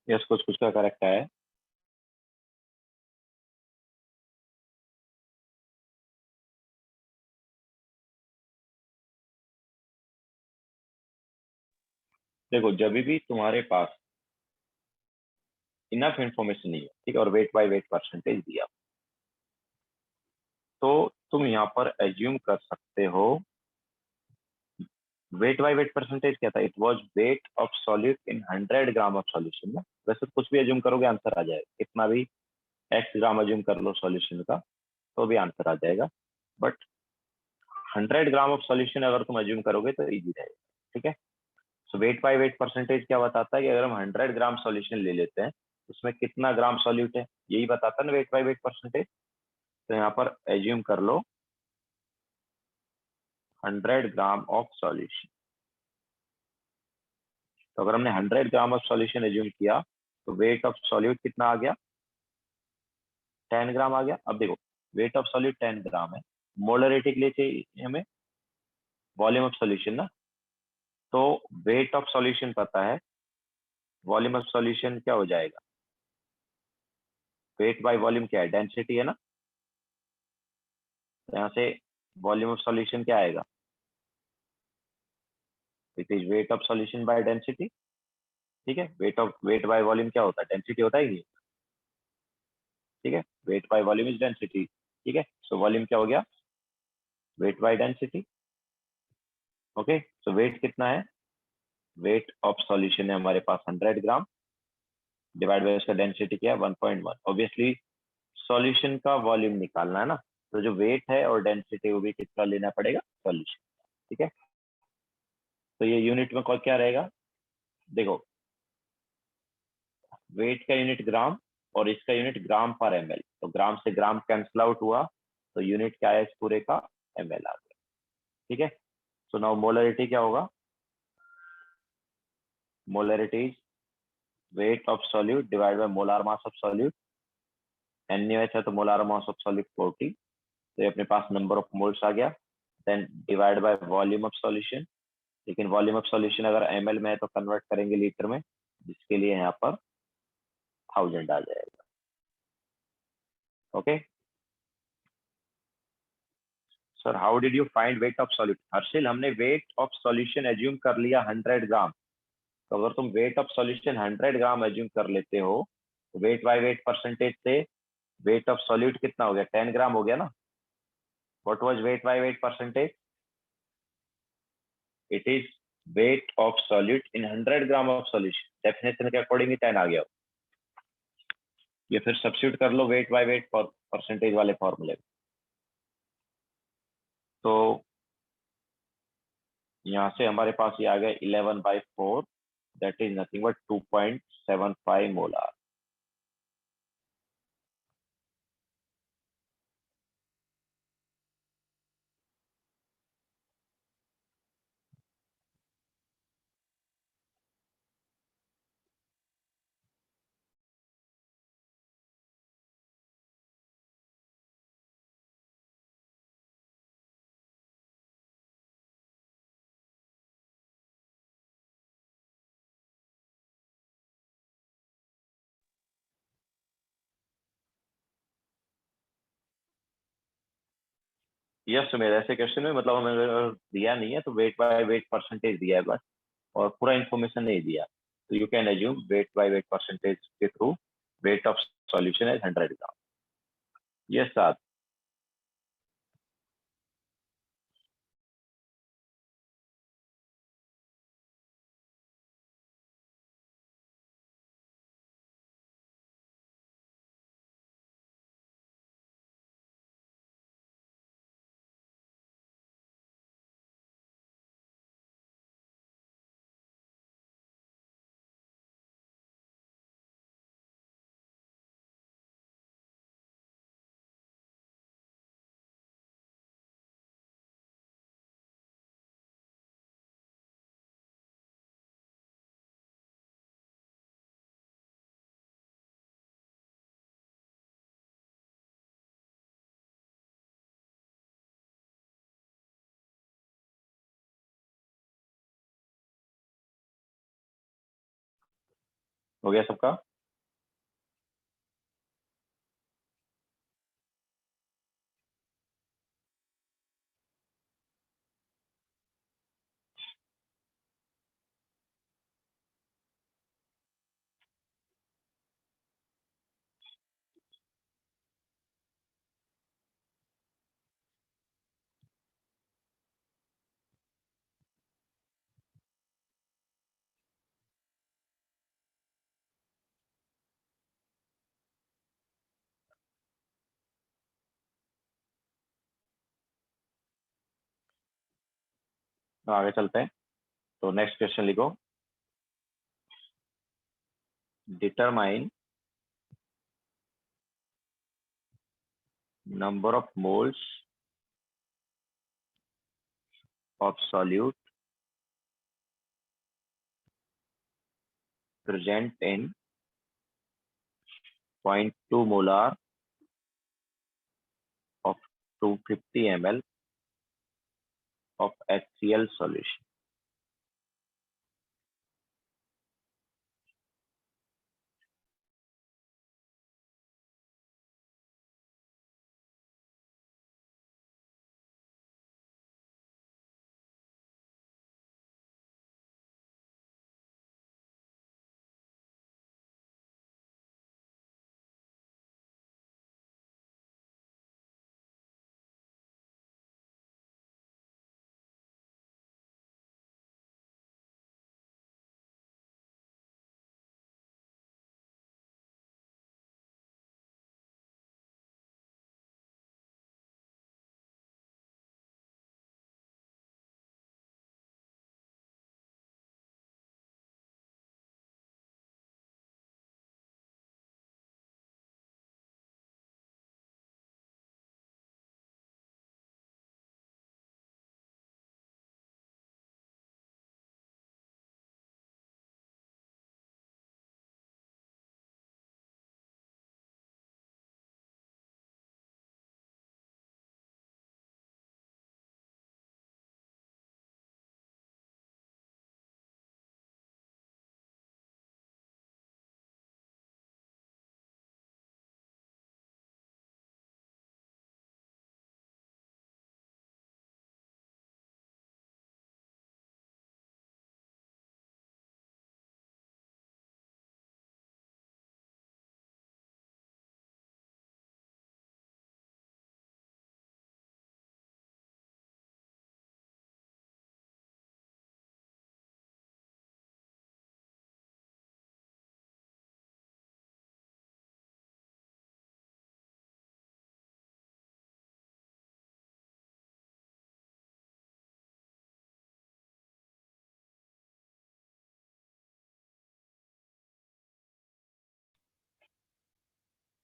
Speaker 1: Yes, कुछ कुछ का करेक्ट है। देखो, जब भी तुम्हारे पास इनफ इंफॉर्मेशन नहीं है, ठीक है, और वेट बाय वेट परसेंटेज दिया, तो तुम यहाँ पर एज्यूम कर सकते हो। वेट बाय वेट परसेंटेज क्या था? It was wait of solute in 100 gram of solution ना। वैसे कुछ भी एज्यूम करोगे आंसर आ जाएगा, कितना भी एक्स ग्राम एज्यूम कर लो सॉल्यूशन का, तो भी आंसर आ जाएगा। बट 100 ग्राम ऑफ सॉल्यूशन अगर तुम एज्यूम करोगे तो इजी रहेगा, ठीक है। So wait by weight percentage क्या बताता है कि अगर हम 100 ग्राम सॉल्यूशन ले लेते हैं, उसमें कितना ग्राम सॉल्यूट है, यही बताता है ना वेट बाय वेट परसेंटेज। तो यहाँ पर एज्यूम कर लो 100 ग्राम ऑफ सॉल्यूशन। तो अगर हमने 100 ग्राम ऑफ सॉल्यूशन एज्यूम किया, तो वेट ऑफ सॉल्यूट कितना आ गया? 10 ग्राम आ गया। अब देखो, वेट ऑफ सॉल्यूट 10 ग्राम है, मोलरिटी के लिए चाहिए हमें वॉल्यूम ऑफ सॉल्यूशन ना। तो वेट ऑफ सॉल्यूशन पता है, वॉल्यूम ऑफ सॉल्यूशन क्या हो जाएगा? वेट बाय वॉल्यूम क्या है? डेंसिटी है ना। तो यहाँ से वॉल्यूम ऑफ सॉल्यूशन क्या आएगा? It is weight of solution by density, ठीक है। वेट बाय वॉल्यूम क्या होता है? डेंसिटी होता है ही नहीं, ठीक है। Weight by volume is density, ठीक है। सो वॉल्यूम क्या हो गया? Weight by density. Okay, so weight कितना है? वेट ऑफ सॉल्यूशन है हमारे पास 100 ग्राम, डिवाइड बाय उसका डेंसिटी क्या है? 1.1। ऑब्वियसली सॉल्यूशन का वॉल्यूम निकालना है ना, तो जो वेट है और डेंसिटी वो भी कितना लेना पड़ेगा? सॉल्यूशन, ठीक है। तो ये यूनिट में क्या रहेगा? देखो, वेट का यूनिट ग्राम और इसका यूनिट ग्राम पर एमएल, तो ग्राम से ग्राम कैंसिल आउट हुआ, तो यूनिट क्या है इस पूरे का? एमएल आ गया, ठीक है। सो नाउ मोलरिटी क्या होगा? Molarity is weight of solute divide by molar mass of solute. NaOH है तो मोलार मास ऑफ सॉल्यूट 40, तो ये अपने पास नंबर ऑफ मोल्स आ गया। Then divide by volume of solution, लेकिन वॉल्यूम ऑफ सॉल्यूशन अगर एमएल में है तो कन्वर्ट करेंगे लीटर में, जिसके लिए यहाँ पर 1000 आ जाएगा। Okay sir, how did you find weight of solute? Harshil, हमने वेट ऑफ सॉल्यूशन एज्यूम कर लिया 100 ग्राम। तो अगर तुम wait of solution 100 gram assume कर लेते हो, तो वेट बाय वेट परसेंटेज से वेट ऑफ सॉल्यूट कितना हो गया? 10 ग्राम हो गया ना। What was wait by weight percentage? It is weight of solute in 100 gram of solution. Definition के अकॉर्डिंग ही 10 आ गया। ये फिर सब्स्टिट्यूट कर लो वेट बाय वेट परसेंटेज वाले फॉर्मूले। तो यहाँ से हमारे पास ये आ गया 11/4, that is nothing but 2.75 molar. Yes Sumer, ऐसे क्वेश्चन में मतलब हमें अगर दिया नहीं है तो वेट बाय वेट परसेंटेज दिया है बस, और पूरा इन्फॉर्मेशन नहीं दिया, तो you can assume weight by weight percentage के through weight of solution is 100 gram. Yes sir. हो गया सबका? तो आगे चलते हैं। तो नेक्स्ट क्वेश्चन लिखो, determine number of moles of solute present in 0.2 molar of 250 ml of HCl solution।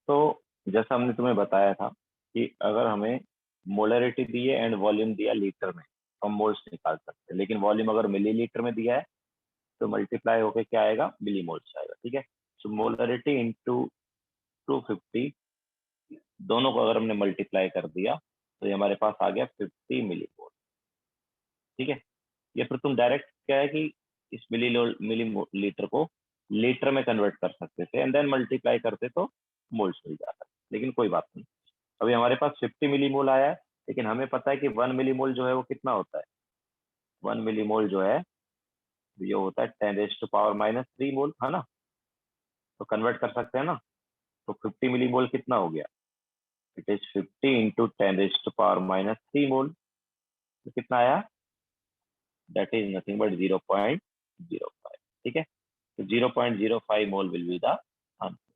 Speaker 1: तो जैसा हमने तुम्हें बताया था कि अगर हमें मोलरिटी दी है एंड वॉल्यूम दिया लीटर में तो हम मोल्स निकाल सकते हैं, लेकिन वॉल्यूम अगर मिलीलीटर में दिया है तो मल्टीप्लाई होकर क्या आएगा, मिली मोल्स आएगा। ठीक है, सो मोलरिटी इंटू 250, दोनों को अगर हमने मल्टीप्लाई कर दिया तो ये हमारे पास आ गया 50 मिली मोल। ठीक है, या फिर तुम डायरेक्ट क्या है कि इस मिली लीटर को लीटर में कन्वर्ट कर सकते थे एंड देन मल्टीप्लाई करते तो मोल्स मिल जाता, लेकिन कोई बात नहीं। अभी हमारे पास 50 मिली मोल आया है, लेकिन हमें पता है कि 1 मिली मोल जो है वो कितना होता है। 1 मिली मोल जो है ये होता है 10⁻³ मोल, है ना? तो कन्वर्ट कर सकते हैं ना। तो 50 मिली मोल कितना हो गया, इट इज 50 इंटू 10⁻³ मोल। तो कितना आया, दैट इज नथिंग बट 0.05। ठीक है, तो 0.05 mole will be the answer.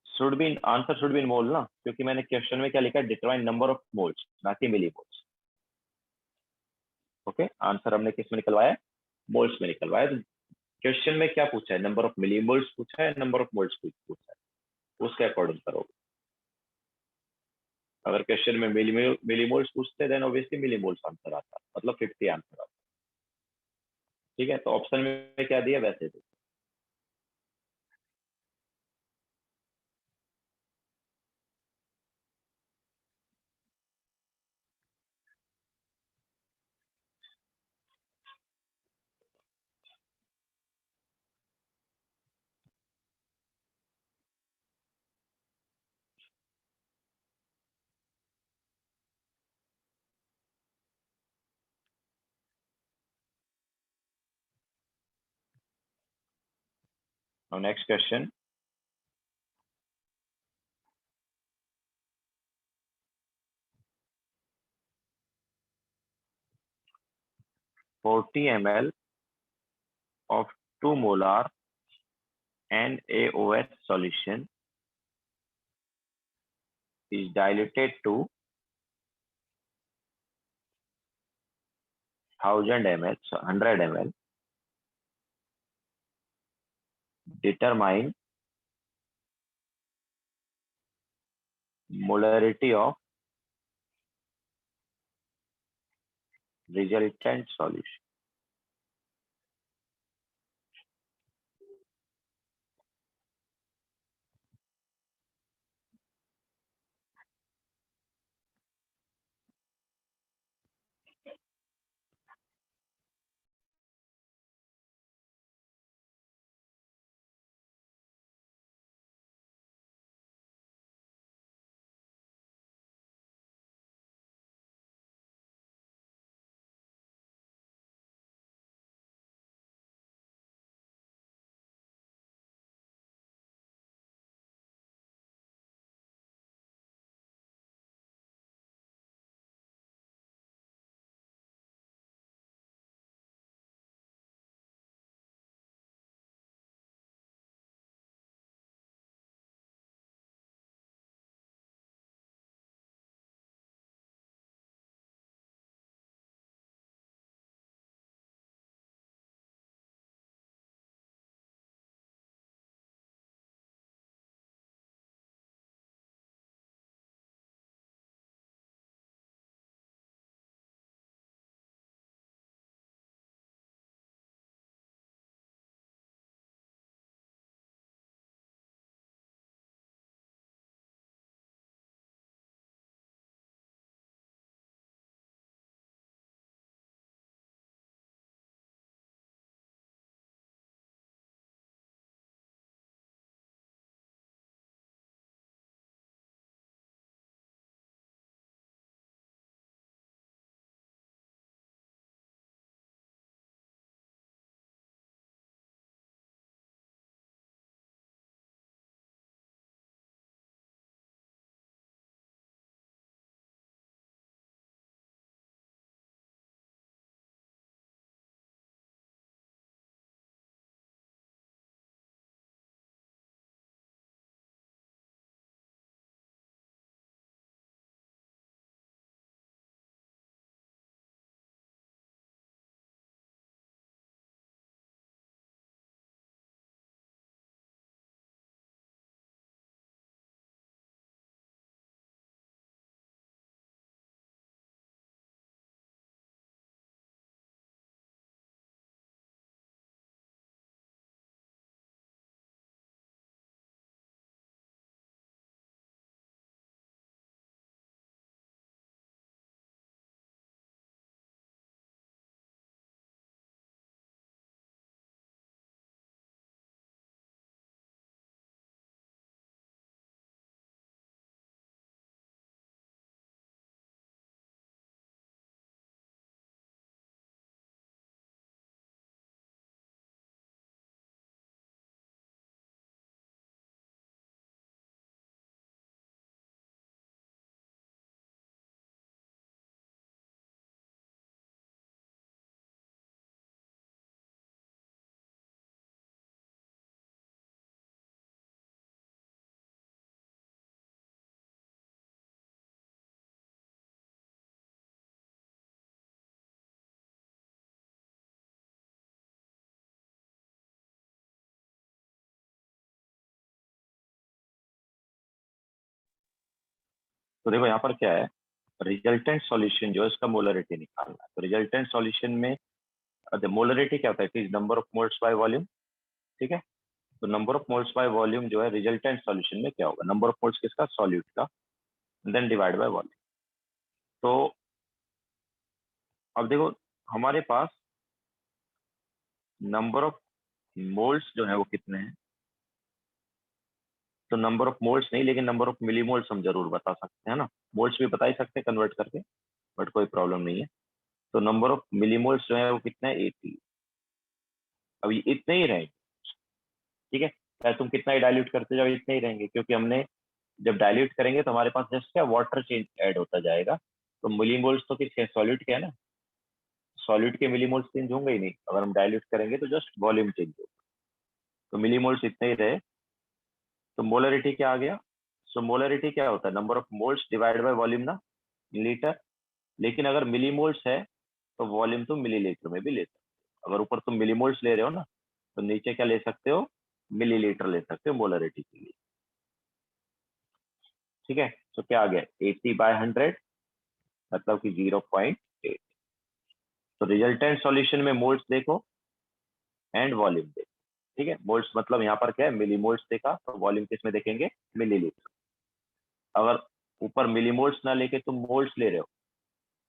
Speaker 1: Should be answer should be in mole ना, क्योंकि मैंने क्वेश्चन में क्या लिखा है, डिटरमाइन नंबर ऑफ मोल्स, ना कि मिली मोल्स। ओके, आंसर हमने किस में निकलवाया है, मोल्स में निकलवाया। तो क्वेश्चन में क्या पूछा है, नंबर ऑफ मिली मोल्स पूछा है, नंबर ऑफ मोल्स पूछा है, उसके अकॉर्डिंग करोगे। अगर क्वेश्चन में मिली मोल्स पूछते देन ऑब्वियसली मिली मोल्स आंसर आता, मतलब 50 आंसर आता। ठीक है, तो ऑप्शन में क्या दिया वैसे दो। Now next question. "40 ml of 2 molar NaOH solution is diluted to 1000 ml, so 100 ml. Determine molarity of resultant solution." तो देखो यहाँ पर क्या है, रिजल्टेंट सॉल्यूशन जो है उसका मोलरिटी निकालना है। तो रिजल्टेंट सॉल्यूशन में मोलरिटी क्या होता है, it is number of moles by volume. ठीक है, तो number of moles by volume जो है रिजल्टेंट सॉल्यूशन में क्या होगा, नंबर ऑफ मोल्स किसका, सॉल्यूट का, देन डिवाइड बाय वॉल्यूम। तो अब देखो हमारे पास नंबर ऑफ मोल्स जो है वो कितने हैं, तो नंबर ऑफ मोल्स नहीं लेकिन नंबर ऑफ मिलीमोल्स हम जरूर बता सकते हैं ना, मोल्स भी बता ही सकते हैं कन्वर्ट करके, बट कोई प्रॉब्लम नहीं है। तो नंबर ऑफ मिलीमोल्स जो है वो कितना है, 80। अब ये इतने ही रहेंगे। ठीक है, चाहे तुम कितना ही डाइल्यूट करते जाओ इतने ही रहेंगे, क्योंकि हमने जब डाइल्यूट करेंगे तो हमारे पास जस्ट क्या वाटर चेंज ऐड होता जाएगा। तो मिलीमोल्स तो किसके, सॉलिड के है ना, सॉलिड के मिलीमोल्स चेंज होंगे ही नहीं, अगर हम डाइल्यूट करेंगे तो जस्ट वॉल्यूम चेंज होगा। तो मिलीमोल्स इतने ही रहे। तो मोलरिटी क्या आ गया, सो मोलरिटी क्या होता है, number of moles divide by volume ना, लीटर। लेकिन अगर मिलीमोल्स है तो वॉल्यूम तुम मिलीलीटर में भी ले सकते हो। अगर ऊपर तुम मिलीमोल्स ले रहे हो ना, तो नीचे क्या ले सकते हो, मिलीलीटर ले सकते हो मोलरिटी के लिए। ठीक है, तो क्या आ गया 80/100, मतलब कि 0.8। तो रिजल्टेंट सॉल्यूशन में मोल्स देखो एंड वॉल्यूम देखो। ठीक है, मोल्स मतलब यहाँ पर क्या है, मिलीमोल्स देखा, तो वॉल्यूम किस में देखेंगे, मिलीलीटर। अगर ऊपर मिलीमोल्स ना लेके तुम मोल्स ले रहे हो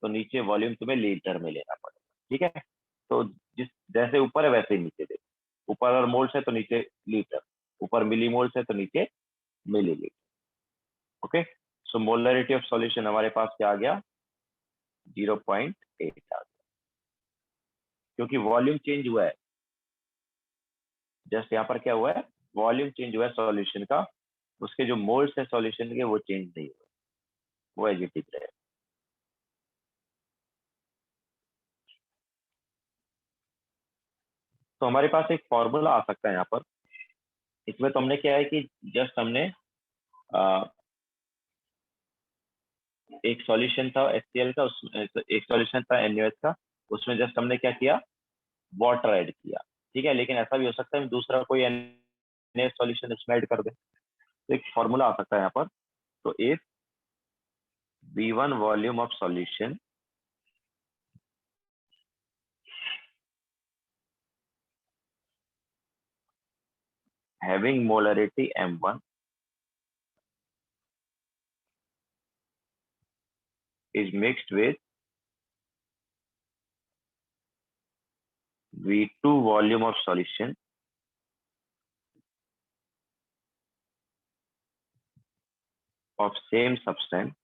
Speaker 1: तो नीचे वॉल्यूम तुम्हें लीटर में लेना पड़ेगा। ठीक है, तो जिस जैसे ऊपर है वैसे ही नीचे देखो, ऊपर अगर मोल्स है तो नीचे लीटर, ऊपर मिलीमोल्स है तो नीचे millilitre. Okay, so molarity of solution हमारे पास क्या आ गया, 0.8 आ गया, क्योंकि वॉल्यूम चेंज हुआ है। जस्ट यहाँ पर क्या हुआ है, वॉल्यूम चेंज हुआ है सॉल्यूशन का, उसके जो मोल्स है सॉल्यूशन के वो चेंज नहीं हुए, वो एज इट इज रहे। तो हमारे पास एक फॉर्मूला आ सकता है यहाँ पर। इसमें तो हमने क्या है कि जस्ट हमने एक सॉल्यूशन था HCl का, उसमें एक सॉल्यूशन था NaOH का, उसमें जस्ट हमने क्या किया, वाटर ऐड किया। ठीक है, लेकिन ऐसा भी हो सकता है दूसरा कोई NaOH सॉल्यूशन इसमें ऐड कर दे। तो एक फॉर्मूला आ सकता है यहाँ पर। तो if V1 volume of solution having molarity M1 is mixed with V2 volume of solution of same substance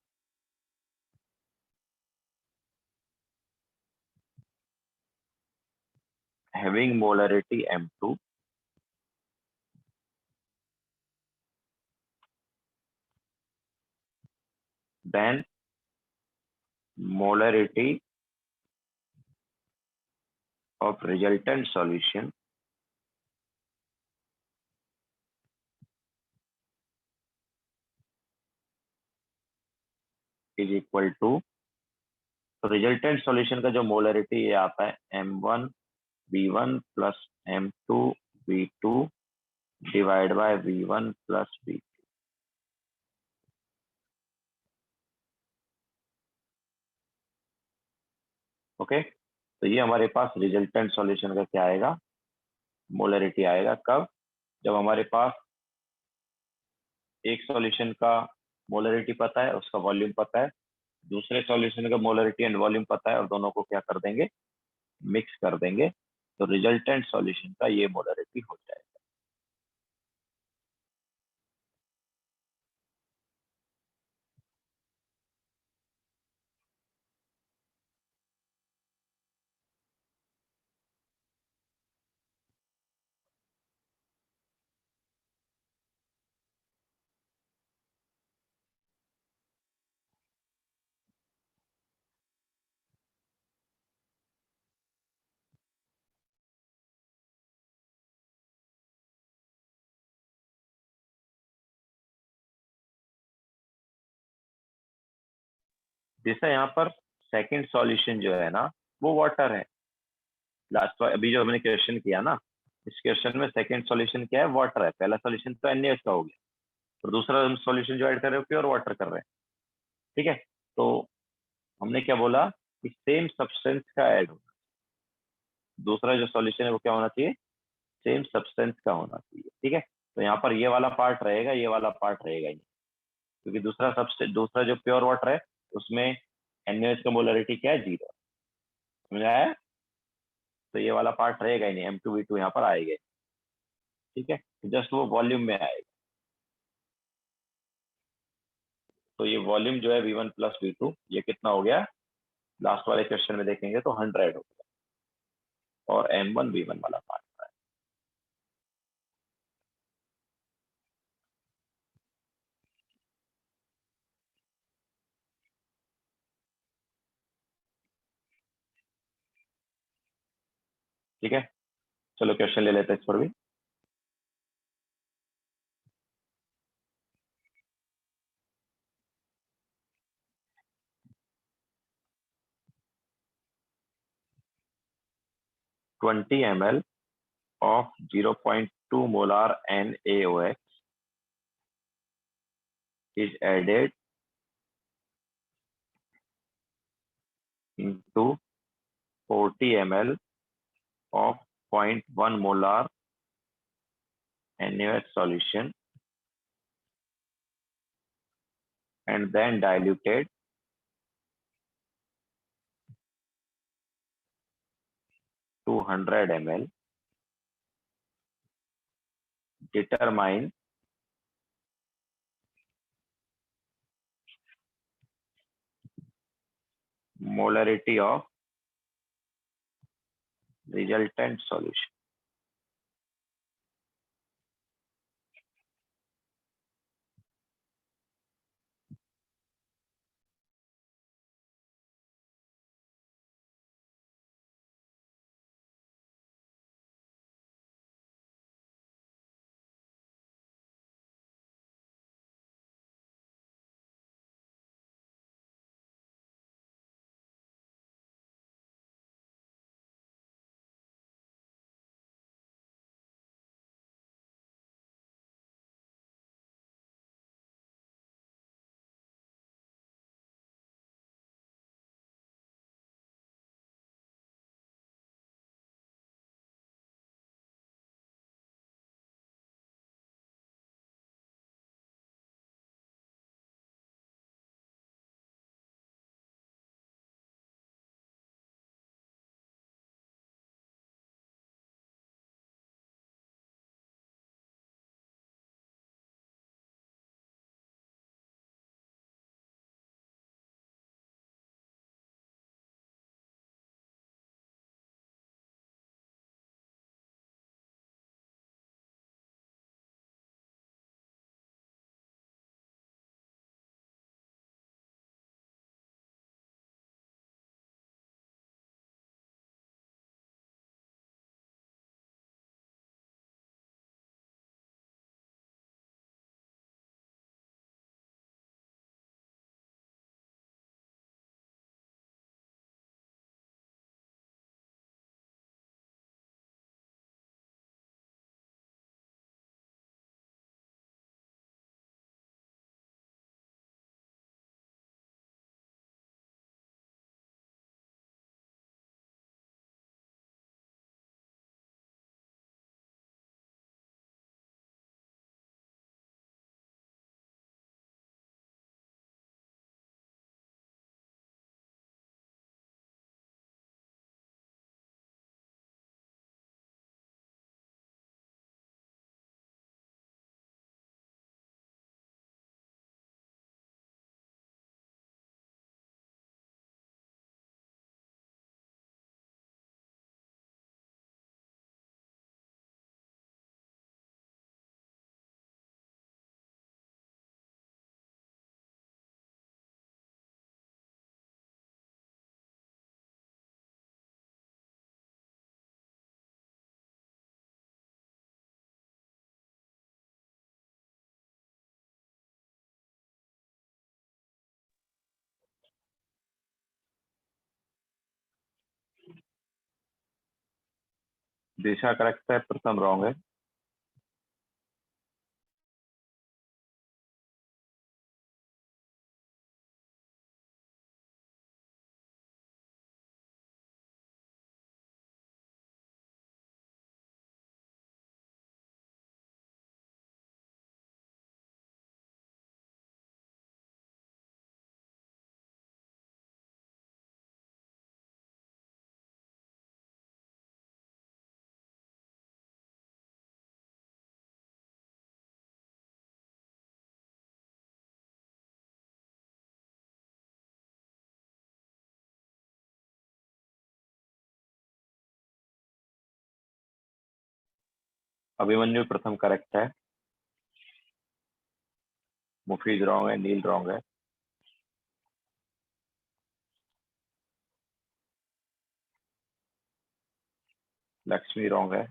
Speaker 1: having molarity M2, then molarity of resultant solution is equal to, तो resultant solution का जो molarity ये आता है M1 V1 plus M2 V2 divide by V1 plus V। Okay, तो ये हमारे पास resultant solution का क्या आएगा, मोलरिटी आएगा। कब, जब हमारे पास एक सॉल्यूशन का मोलरिटी पता है, उसका वॉल्यूम पता है, दूसरे सॉल्यूशन का मोलरिटी एंड वॉल्यूम पता है, और दोनों को क्या कर देंगे, मिक्स कर देंगे, तो रिजल्टेंट सॉल्यूशन का ये मोलरिटी हो जाएगा। जैसा यहाँ पर सेकंड सॉल्यूशन जो है ना, वो वाटर है। लास्ट अभी जो हमने क्वेश्चन किया ना, इस क्वेश्चन में सेकंड सॉल्यूशन क्या है, वाटर है। पहला सॉल्यूशन तो NaOH का हो गया, और दूसरा हम सॉल्यूशन जो ऐड कर रहे हो प्योर वाटर कर रहे हैं। ठीक है, तो हमने क्या बोला कि सेम सब्सटेंस का ऐड होगा, दूसरा जो सॉल्यूशन है वो क्या होना चाहिए, सेम सब्सटेंस का होना चाहिए। ठीक है, तो यहाँ पर ये वाला पार्ट रहेगा, ये वाला पार्ट रहेगा ही नहीं, क्योंकि दूसरा जो प्योर वाटर है उसमें NaOH का मोलरिटी क्या है, 0। समझ आया, तो ये वाला पार्ट रहेगा ही नहीं, M2V2 यहाँ पर आएगा। ठीक है, तो जस्ट वो वॉल्यूम में आएगा। तो ये वॉल्यूम जो है V1 प्लस V2 ये कितना हो गया, लास्ट वाले क्वेश्चन में देखेंगे तो 100 हो गया, और M1 V1 वाला पार्ट। ठीक है, चलो क्वेश्चन ले लेते हैं इस पर भी। Twenty ml of 0.2 molar NaOH is added into 40 ml of 0.1 molar NaOH solution and then diluted 200 ml. Determine molarity of resultant solution. Disha correct है, प्रथम रॉन्ग है। अभिमन्यु प्रथम करेक्ट है, मुफीज रॉन्ग है, नील रॉन्ग है। लक्ष्मी रॉन्ग है।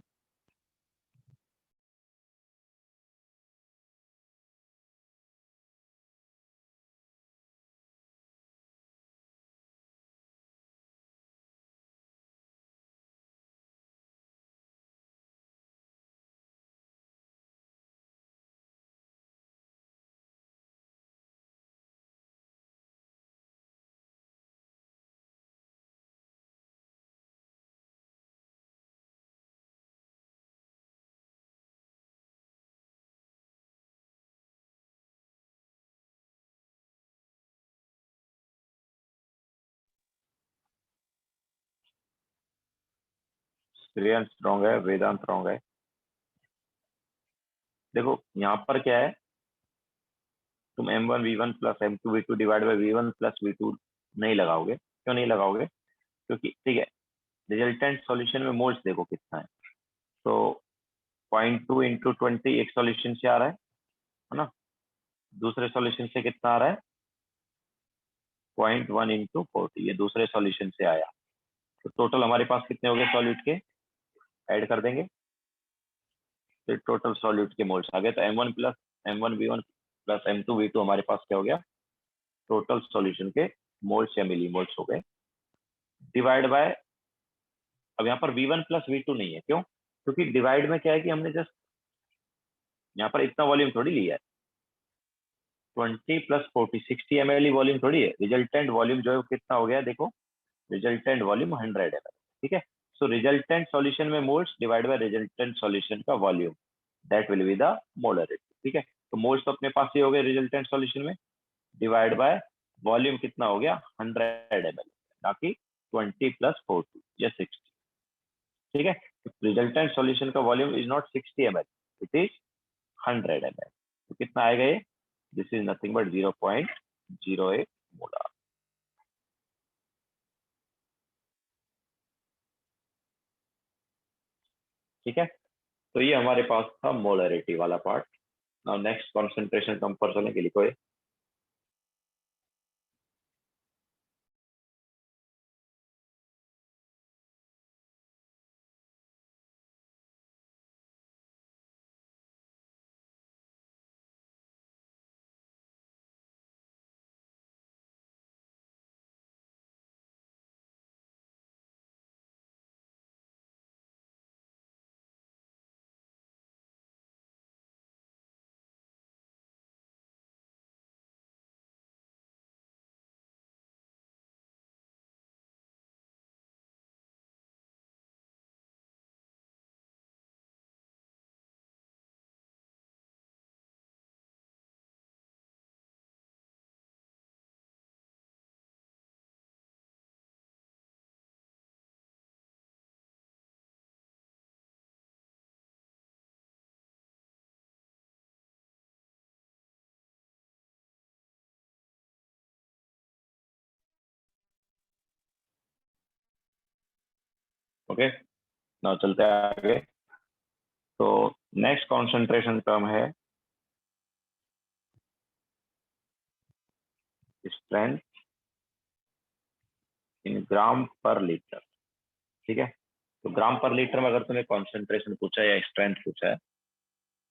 Speaker 1: श्रेयांश रॉन्ग है, वेदांत रॉन्ग है। देखो यहाँ पर क्या है, तुम m1v1 plus m2v2 divide by v1 plus v2 नहीं लगाओगे। क्यों नहीं लगाओगे? क्योंकि ठीक है, रिजल्टेंट सॉल्यूशन में मोल्स देखो कितना है। तो 0.2 इंटू 20 एक सॉल्यूशन से आ रहा है ना। दूसरे सॉल्यूशन से कितना आ रहा है? 0.1 इंटू 40, ये दूसरे सॉल्यूशन से आया। तो टोटल हमारे पास कितने हो गए सॉल्यूट के? ऐड कर देंगे, फिर टोटल सॉल्यूट के मोल्स आ गए। तो m1 plus m1v1 plus m2v2 हमारे पास क्या हो गया? टोटल सॉल्यूशन के मोल्स या मिली मोल्स हो गए। डिवाइड बाय, अब यहाँ पर v1 प्लस v2 नहीं है। क्यों? क्योंकि डिवाइड में क्या है कि हमने जस्ट यहाँ पर इतना वॉल्यूम थोड़ी लिया है। 20 प्लस 40 60 ml ही वॉल्यूम थोड़ी है। रिजल्टेंट वॉल्यूम जो है वो कितना हो गया? देखो रिजल्टेंट वॉल्यूम 100 ml। ठीक है, सो रिजल्टेंट सॉल्यूशन में moles divide by resultant solution का volume, that will be the molarity. ठीक है, तो मोल्स तो अपने पास ही हो गए रिजल्टेंट सॉल्यूशन में, डिवाइड बाय वॉल्यूम कितना हो गया? 100 ml, ना कि 20 प्लस 40 या 60। ठीक है, रिजल्टेंट सॉल्यूशन का volume is not 60 ml, it is 100 ml। तो कितना आएगा ये? This is nothing but 0.08 molar. ठीक है, तो ये हमारे पास था मोलरिटी वाला पार्ट। नाउ नेक्स्ट कॉन्सेंट्रेशन कम पर चलने के लिए कोई। ओके, नाउ चलते हैं आगे। तो नेक्स्ट कॉन्सेंट्रेशन टर्म है स्ट्रेंथ इन ग्राम पर लीटर। ठीक है, तो ग्राम पर लीटर में अगर तुम्हें कॉन्सेंट्रेशन पूछा है या स्ट्रेंथ पूछा है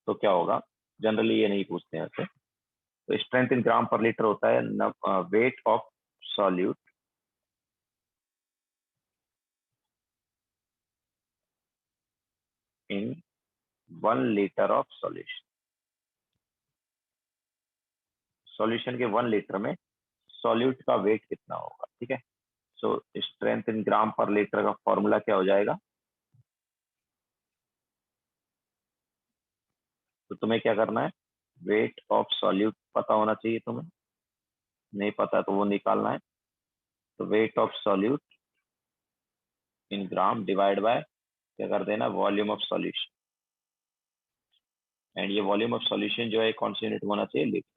Speaker 1: तो क्या होगा? जनरली ये नहीं पूछते हैं ऐसे। तो स्ट्रेंथ इन ग्राम पर लीटर होता है weight of solute in 1 litre of solution. Solution के 1 लीटर में सॉल्यूट का वेट कितना होगा? ठीक है, सो स्ट्रेंथ इन ग्राम पर लीटर का फॉर्मूला क्या हो जाएगा? तो तुम्हें क्या करना है? वेट ऑफ सॉल्यूट पता होना चाहिए तुम्हें, नहीं पता तो वो निकालना है। तो weight of solute in gram divide by क्या कर देना? Volume of solution. एंड ये वॉल्यूम ऑफ सॉल्यूशन जो है कौन सी यूनिट होना चाहिए? लीटर।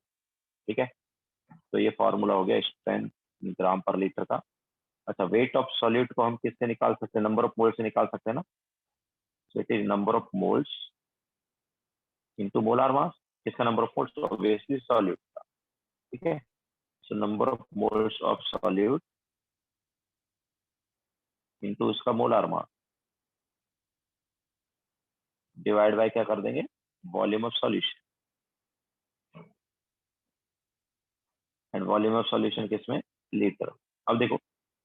Speaker 1: ठीक है, तो ये फॉर्मूला हो गया स्ट्रेंथ ग्राम पर लीटर का। अच्छा, वेट ऑफ सॉल्यूट को हम किससे निकाल सकते हैं? नंबर ऑफ मोल्स से निकाल सकते हैं ना। So it is number of moles into molar mass. किसका number of moles? Obviously solute का। ठीक है, so number of moles of solute into इसका मोलार मास। डिवाइड बाय क्या कर देंगे, volume of solution. And volume of solution किसमें, litre. अब देखो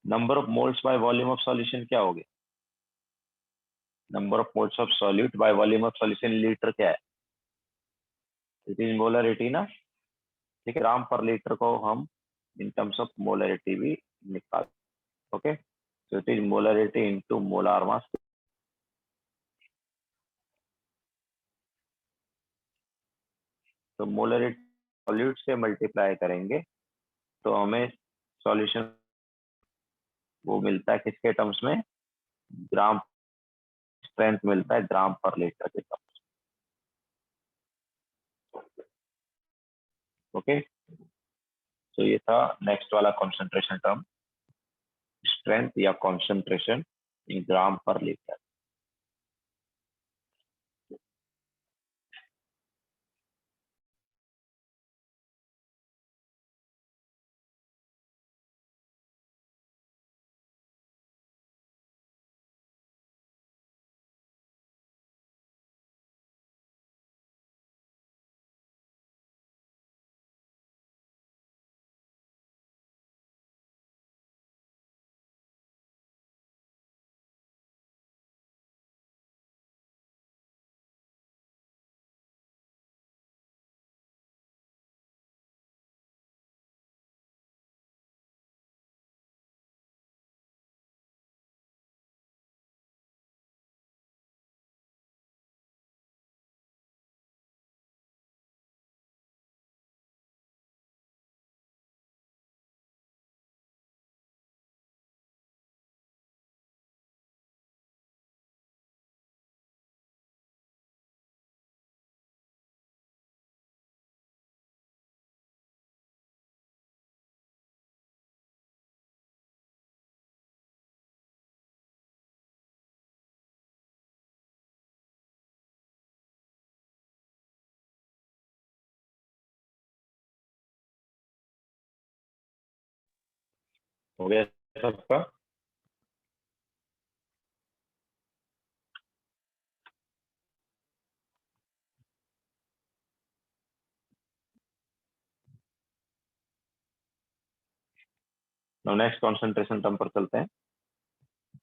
Speaker 1: number of moles by volume of solution क्या हो गया, number of moles of solute by volume of solution litre क्या है, इट इज मोलरिटी ना। ठीक है, ग्राम पर लीटर को हम इन टर्म्स ऑफ मोलरिटी भी निकाल। Okay, so it is molarity into molar मास। तो मोलरिटी सॉल्यूट से मल्टीप्लाई करेंगे तो हमें सॉल्यूशन वो मिलता है किसके टर्म्स में, ग्राम, स्ट्रेंथ मिलता है ग्राम पर लीटर के टर्म्स। ओके, तो ये था नेक्स्ट वाला कॉन्सेंट्रेशन टर्म, स्ट्रेंथ या कॉन्सेंट्रेशन इन ग्राम पर लीटर। हो गया सबका। नेक्स्ट कॉन्सेंट्रेशन टर्म पर चलते हैं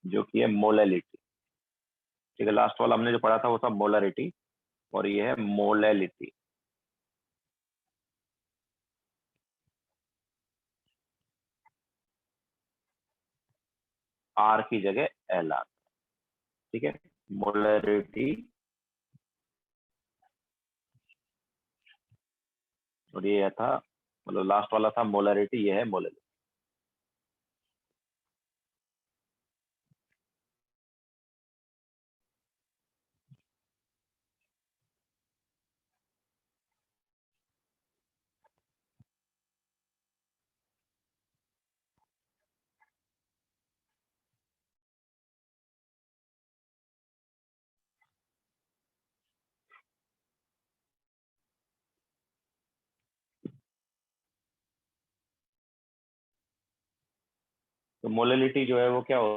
Speaker 1: जो कि है मोलैलिटी। ठीक है, लास्ट वाला हमने जो पढ़ा था वो था मोलरिटी और ये है मोलैलिटी। आर की जगह एल आर। ठीक है, मोलरिटी और ये था, मतलब लास्ट वाला था मोलरिटी, ये है मोलरिटी। तो मोलरिटी जो है वो क्या हो,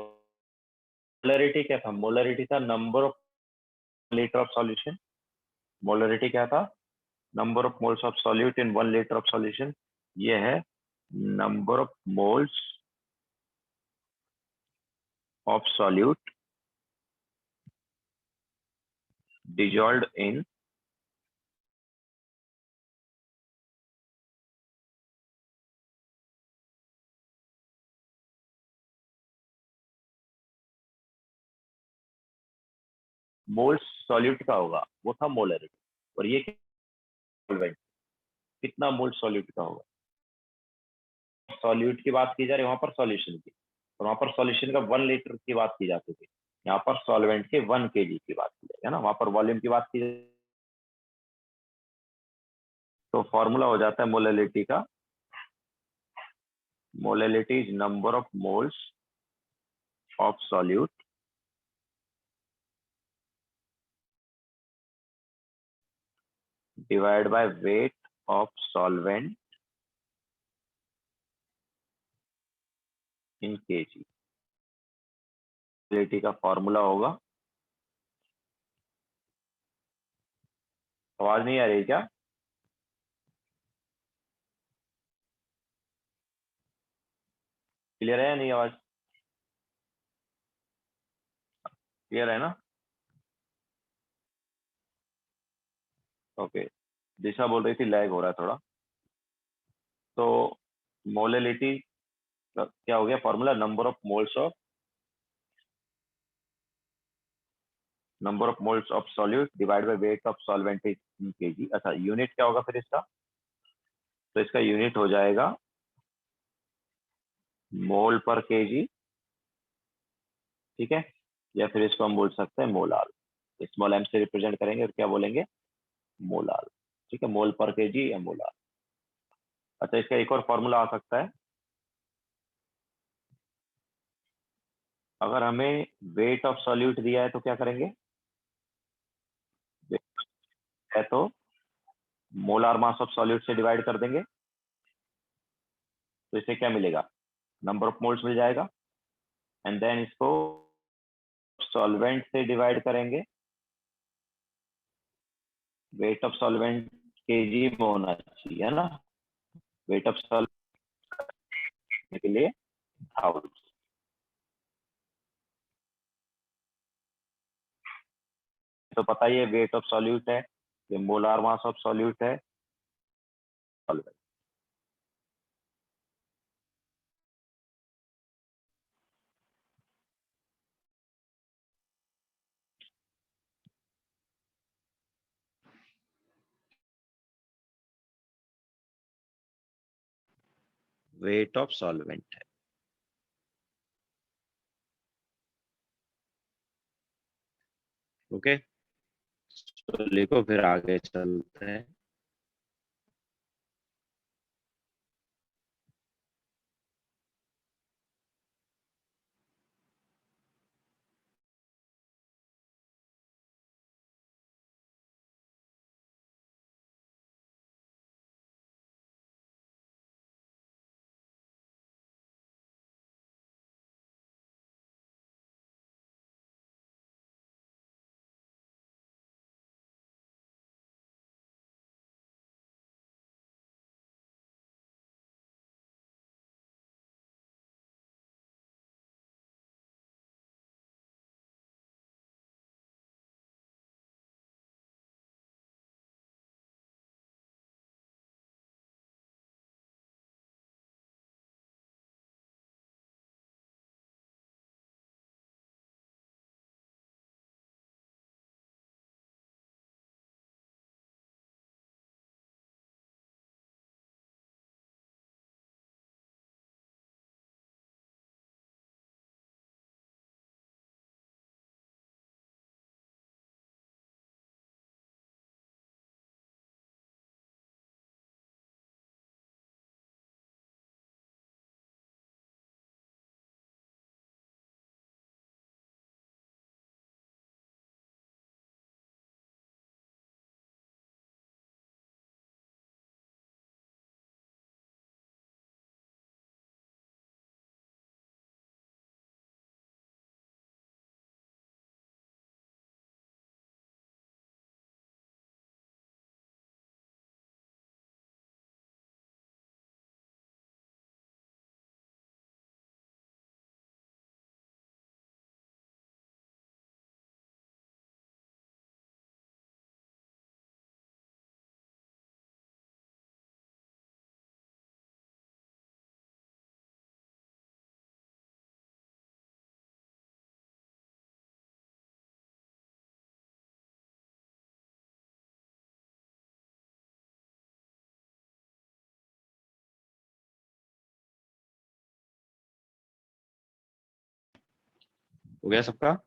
Speaker 1: मोलरिटी क्या था, मोलरिटी था number of litre of solution. Molarity क्या था, number of moles of solute in 1 litre of solution. ये है number of moles of solute dissolved in moles solute का होगा, वो था मोलरिटी। और ये सॉल्वेंट, कितना मोल सॉल्यूट का होगा, सॉल्यूट की बात की जा रही है वहां पर सॉल्यूशन की, और वहां पर सॉल्यूशन का 1 लीटर की बात की जाती थी, यहाँ पर सॉल्वेंट के 1 kg की बात की जाएगी ना, वहां पर वॉल्यूम की बात की जाए। तो फॉर्मूला हो जाता है मोलैलिटी का, molality is number of moles of solute divide by weight of solvent in kg। Molality का फॉर्मूला होगा आवाज नहीं आ रही क्या? क्लियर है या नहीं आवाज? क्लियर है ना? ओके। दिशा बोल रही थी लैग हो रहा है थोड़ा। तो मोलैलिटी क्या हो गया formula? Number of moles of solute divide by weight of solvent in KG. अच्छा, यूनिट क्या होगा फिर इसका? तो इसका यूनिट हो जाएगा मोल पर केजी, ठीक है? या फिर इसको हम बोल सकते हैं मोलार। स्मॉल एम से रिप्रेजेंट करेंगे और क्या बोलेंगे? मोलार। ठीक है, मोल पर केजी या मोलार। अच्छा, इसका एक और फॉर्मूला आ सकता है। अगर हमें वेट ऑफ सॉल्यूट दिया है तो क्या करेंगे? है तो मोलार मास ऑफ सॉल्यूट से डिवाइड कर देंगे। तो इससे क्या मिलेगा? नंबर ऑफ मोल्स मिल जाएगा। एंड देन इसको सॉल्वेंट से डिवाइड करेंगे। वेट ऑफ सॉल्वेंट केजी में होना चाहिए, है ना? वेट ऑफ सॉल्वेंट के लिए हाउस। तो पता ही है वेट ऑफ सॉल्यूट है, ये मोलार मास ऑफ सॉल्यूट है, सॉल्वेंट। वेट ऑफ सॉल्वेंट है। ओके, तो लिखो फिर आगे चलते हैं। हो गया सबका?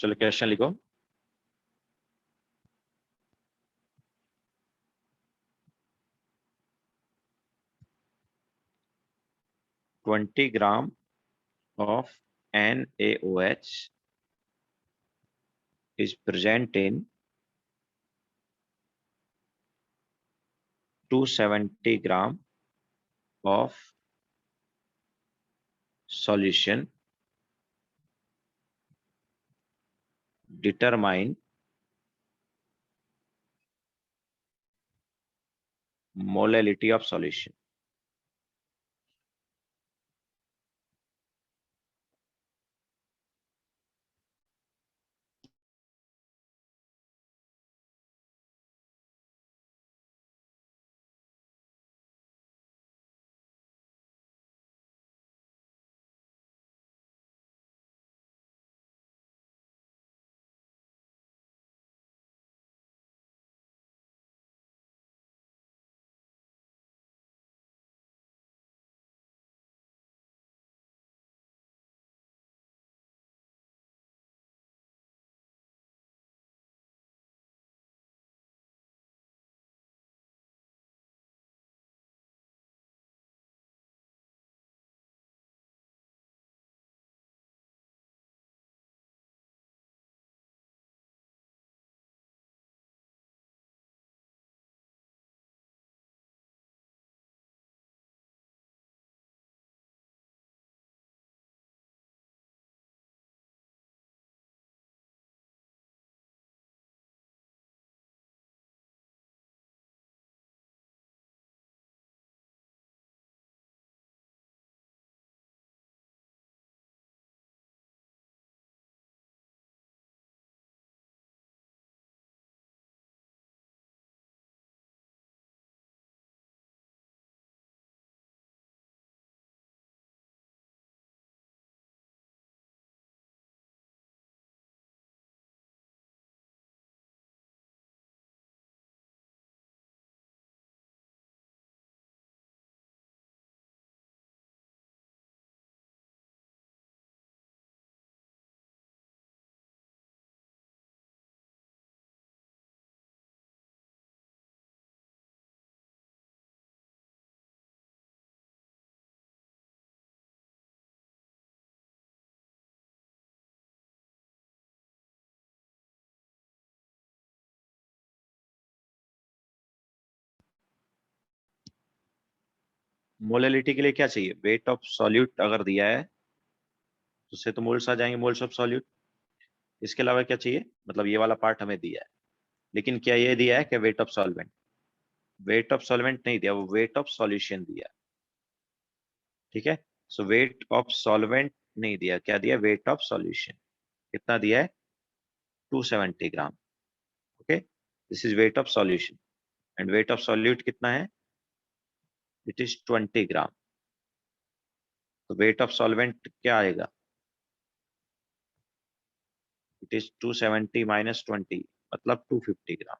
Speaker 1: चलो क्वेश्चन लिखो। Twenty gram of NaOH is present in 270 gram of solution determine molality of solution. Molality के लिए क्या चाहिए? वेट ऑफ सॉल्यूट अगर दिया है तो उससे तो मोल्स आ जाएंगे, मोल्स ऑफ सॉल्यूट। इसके अलावा क्या चाहिए? मतलब ये वाला पार्ट हमें दिया है, लेकिन क्या ये दिया है कि wait of solvent? Wait of solvent नहीं दिया, वो वेट ऑफ सॉल्यूशन दिया। ठीक है, सो वेट ऑफ सॉल्वेंट नहीं दिया, क्या दिया? Weight of solution. कितना दिया है? 270 gram. Okay, this is weight of solution. And weight of solute कितना है? It is 20 gram. तो वेट ऑफ सॉल्वेंट क्या आएगा? इट इज 270 माइनस 20, मतलब 250 ग्राम।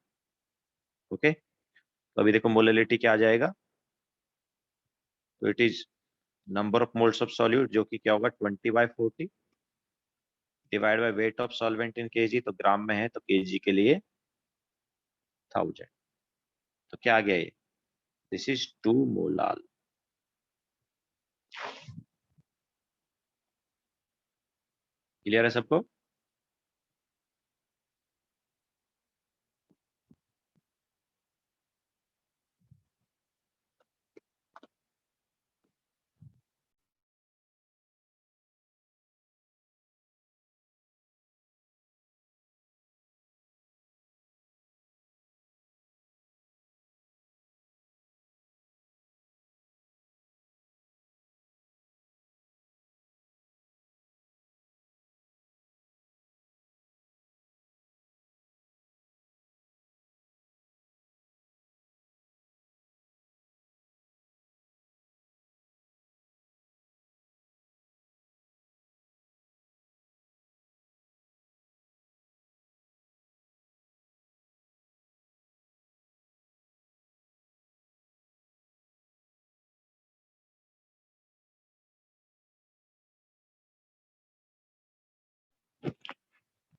Speaker 1: ओके, तो अभी देखो मोलैलिटी क्या आ जाएगा। तो it is number of moles of solute, जो कि क्या होगा? 20/40 divide by weight of solvent in kg. तो ग्राम में है तो केजी के लिए 1000। तो क्या आ गया ये? This is 2 molal. क्लियर है सबको?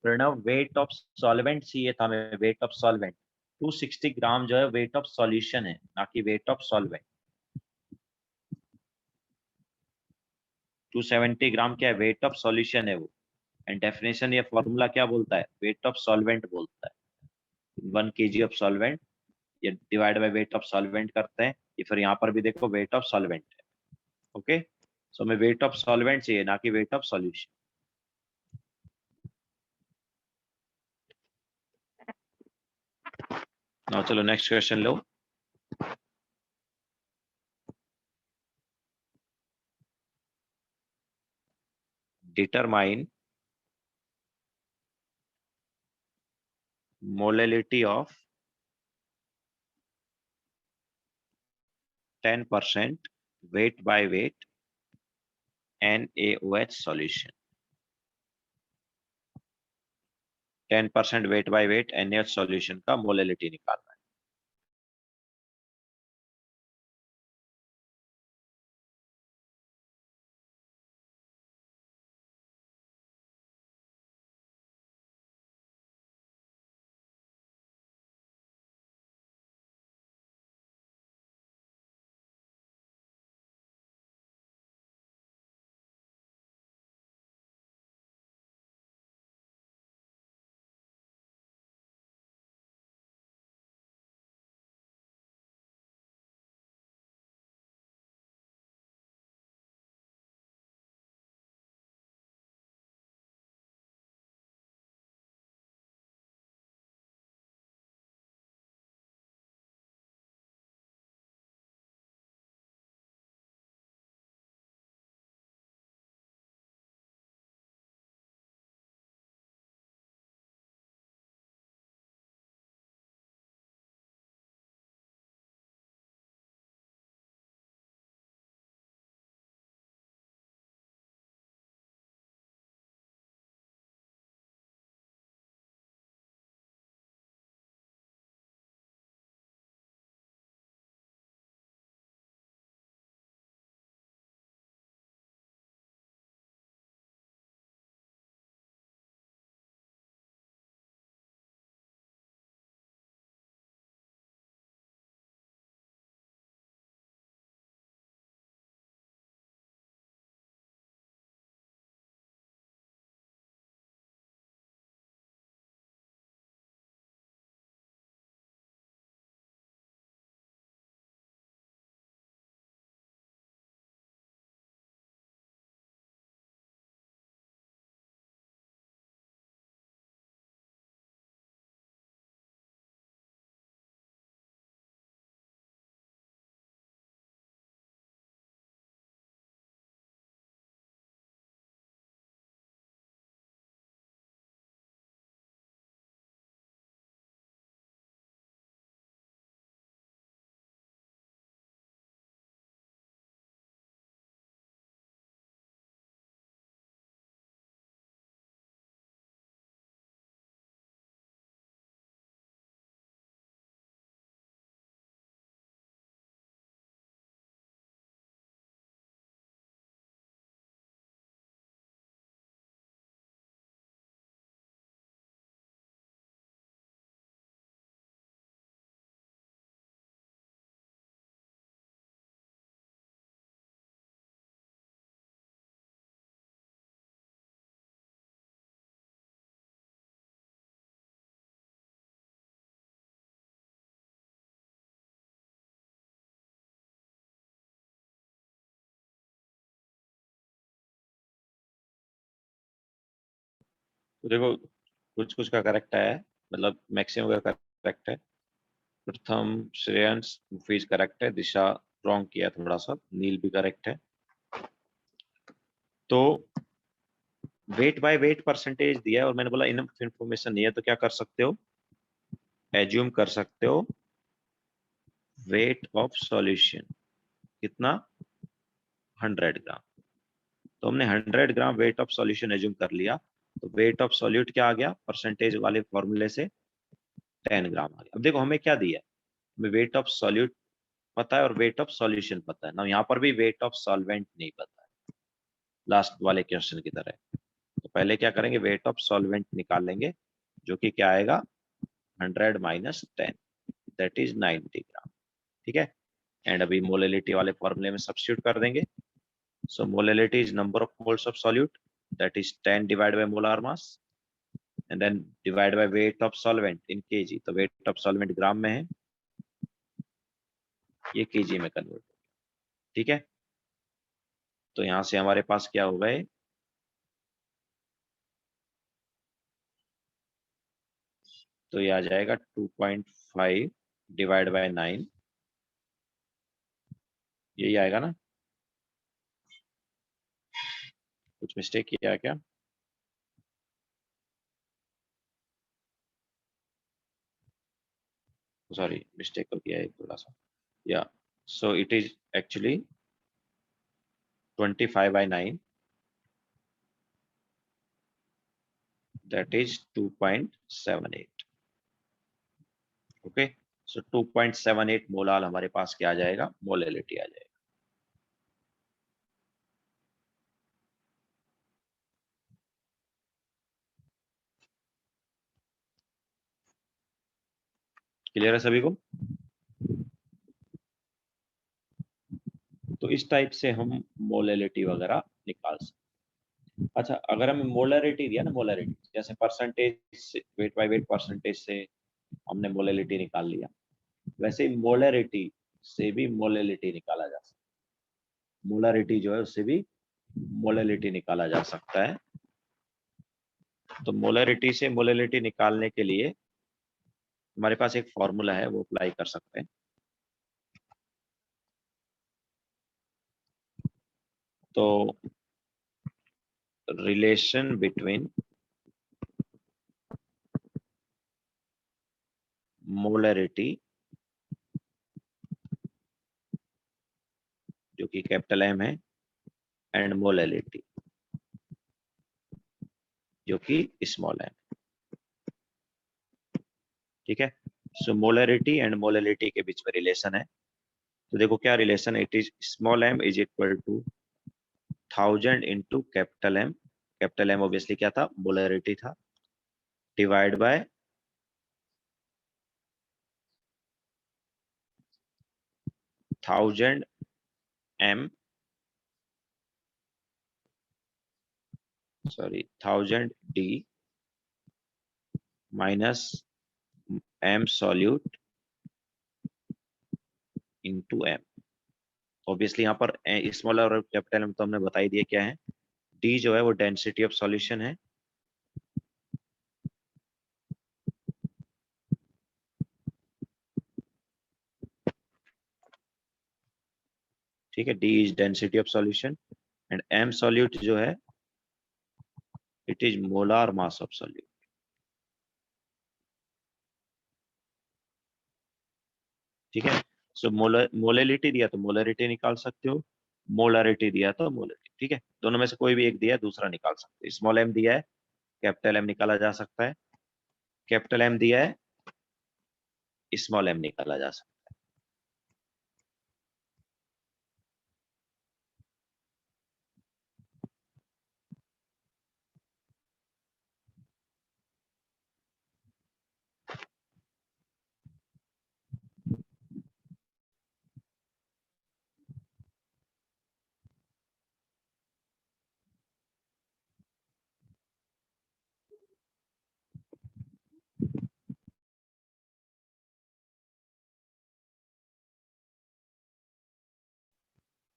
Speaker 1: प्रणव, वेट ऑफ सॉल्वेंट चाहिए था हमें, वेट ऑफ सॉल्वेंट। 260 ग्राम जो है वेट ऑफ सॉल्यूशन है, ना कि वेट ऑफ सॉल्वेंट। 270 ग्राम क्या है? वेट ऑफ सॉल्यूशन है वो। एंड डेफिनेशन, ये फॉर्मूला क्या बोलता है? वेट ऑफ सॉल्वेंट बोलता है। 1 kg ऑफ सॉल्वेंट, ये divide by weight of solvent करते हैं। ये फिर यहाँ पर भी देखो वेट ऑफ सॉल्वेंट है। ओके, सो हमें वेट ऑफ सॉल्वेंट चाहिए, ना कि वेट ऑफ सॉल्यूशन। चलो next question low. Determine molality of 10% weight by weight NaOH solution। 10% weight by weight NaOH solution का मोलैलिटी निकालना है। तो देखो कुछ कुछ का करेक्ट है, मतलब मैक्सिमम का करेक्ट है। प्रथम, श्रेयांश, मुफीज करेक्ट है। दिशा रॉन्ग किया थोड़ा सा। नील भी करेक्ट है। तो वेट बाय वेट परसेंटेज दिया है और मैंने बोला इनफ इंफॉर्मेशन नहीं है, तो क्या कर सकते हो, एज्यूम कर सकते हो वेट ऑफ सॉल्यूशन कितना, 100 ग्राम। तो हमने 100 gram weight of solution assume कर लिया। तो वेट ऑफ सॉल्यूट क्या आ गया, परसेंटेज वाले फॉर्मूले से 10 ग्राम आ गया। अब देखो हमें क्या दिया है, हमें वेट ऑफ सॉल्यूट पता है और वेट ऑफ सॉल्यूशन पता है ना, यहाँ पर भी वेट ऑफ सॉल्वेंट नहीं पता है, लास्ट वाले क्वेश्चन की तरह। तो पहले क्या करेंगे, वेट ऑफ सॉल्वेंट निकाल लेंगे, जो कि क्या आएगा, 100 माइनस 10, दैट इज 90 ग्राम। ठीक है। एंड अभी मोलैलिटी वाले फॉर्मूले में सब्स्टिट्यूट कर देंगे। So molality is number of moles of solute, that is 10 divide by molar mass, and then divide by weight of solvent in kg. तो वेट ऑफ सॉल्वेंट ग्राम में है, ये केजी में कन्वर्ट हो। ठीक है। तो यहां से हमारे पास क्या हो गए, तो ये आ जाएगा 2.5
Speaker 2: डिवाइड बाय 9, यही आएगा ना? कुछ मिस्टेक किया क्या? सॉरी, मिस्टेक तो किया है थोड़ा सा। या सो it is actually 25 by 9, that is 2.78. Okay, so 2.78 molal हमारे पास क्या आ जाएगा? मोलेलिटी आ जाएगा। क्लियर है सभी को? तो इस टाइप से हम मोलेलिटी वगैरह निकाल सकते। अच्छा, अगर हमें मोलरिटी दिया ना, मोलरिटी जैसे परसेंटेज से, वेट बाय वेट परसेंटेज से हमने मोलेलिटी निकाल लिया, वैसे ही मोलरिटी से भी मोलेलिटी निकाला जा सकता है। मोलरिटी जो है उससे भी मोलेलिटी निकाला जा सकता है। तो मोलरिटी से मोलेलिटी निकालने के लिए हमारे पास एक फॉर्मूला है, वो अप्लाई कर सकते हैं। तो रिलेशन बिटवीन मोलरिटी, जो कि कैपिटल एम है, एंड मोलरिटी, जो कि स्मॉल एम। ठीक है, सो मोलरिटी एंड मोलरिटी के बीच में रिलेशन है। तो देखो क्या relation, it is small M is equal to 1000 into capital M. Capital M obviously क्या था? मोलरिटी था, divide by 1000 M, sorry 1000 D minus M solute into M. Obviously यहाँ पर स्मॉल और कैपिटल एम तो हमने बता ही दिया क्या है। डी जो है वो डेंसिटी ऑफ सॉल्यूशन है, ठीक है, D is density of solution, and M solute जो है it is molar mass of solute. ठीक है, सो मोलरिटी दिया तो मोलरिटी निकाल सकते हो, मोलरिटी दिया तो मोलरिटी। ठीक है, दोनों में से कोई भी एक दिया, दूसरा निकाल सकते हो। स्मॉल एम दिया है, कैपिटल एम निकाला जा सकता है। कैपिटल एम दिया है, स्मॉल एम निकाला जा सकता है।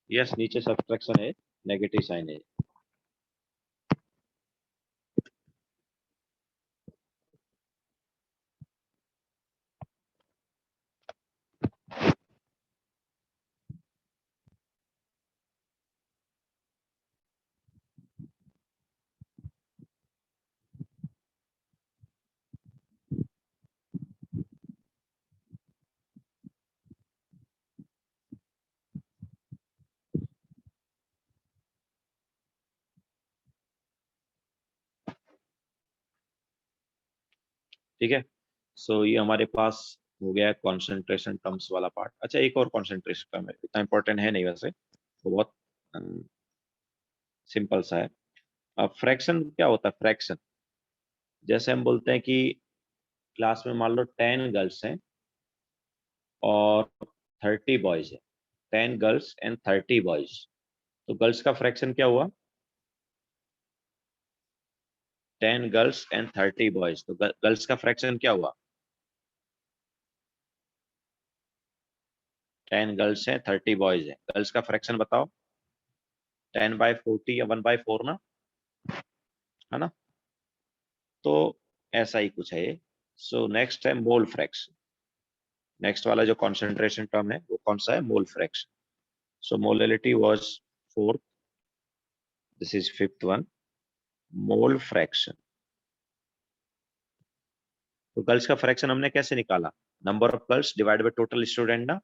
Speaker 2: यस, नीचे सब्ट्रैक्शन है, नेगेटिव साइन है। ठीक है, सो ये हमारे पास हो गया कॉन्सेंट्रेशन टर्म्स वाला पार्ट। अच्छा, एक और कॉन्सेंट्रेशन टर्म है, इतना इंपॉर्टेंट है नहीं वैसे, तो बहुत सिंपल सा है। अब फ्रैक्शन क्या होता है? फ्रैक्शन जैसे हम बोलते हैं कि क्लास में मान लो 10 गर्ल्स हैं और 30 बॉयज है। 10 गर्ल्स एंड 30 बॉयज, तो गर्ल्स का फ्रैक्शन क्या हुआ? 10 गर्ल्स एंड 30 बॉयज, तो गर्ल्स का फ्रैक्शन क्या हुआ? 10 गर्ल्स हैं, 30 बॉयज हैं, गर्ल्स का फ्रैक्शन बताओ। 10/40 या 1/4 ना, है ना? तो ऐसा ही कुछ है ये। सो नेक्स्ट है मोल फ्रैक्शन। नेक्स्ट वाला जो कॉन्सेंट्रेशन टर्म है वो कौन सा है? Mole fraction. So molality was 4th, this is 5th one, mole fraction. तो गर्ल्स का फ्रैक्शन हमने कैसे निकाला? Number of girls divide by total student ना,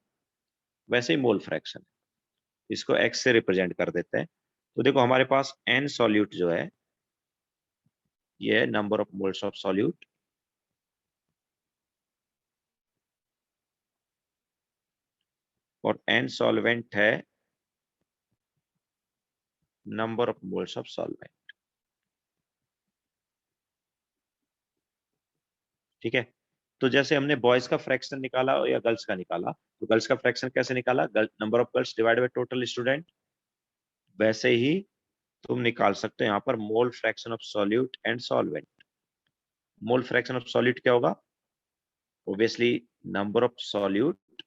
Speaker 2: वैसे ही मोल फ्रैक्शन. इसको x से रिप्रेजेंट कर देते हैं. तो देखो हमारे पास n सॉल्यूट जो है ये number of moles of solute, और n सॉल्वेंट है number of moles of solvent. ठीक है. तो जैसे हमने बॉयज का फ्रैक्शन निकाला या गर्ल्स का निकाला, तो गर्ल्स का फ्रैक्शन कैसे निकाला? Number of girls divide by total student, वैसे ही तुम निकाल सकते हो यहाँ पर mole fraction of solute and solvent. Mole fraction of solute क्या होगा? Obviously number of solute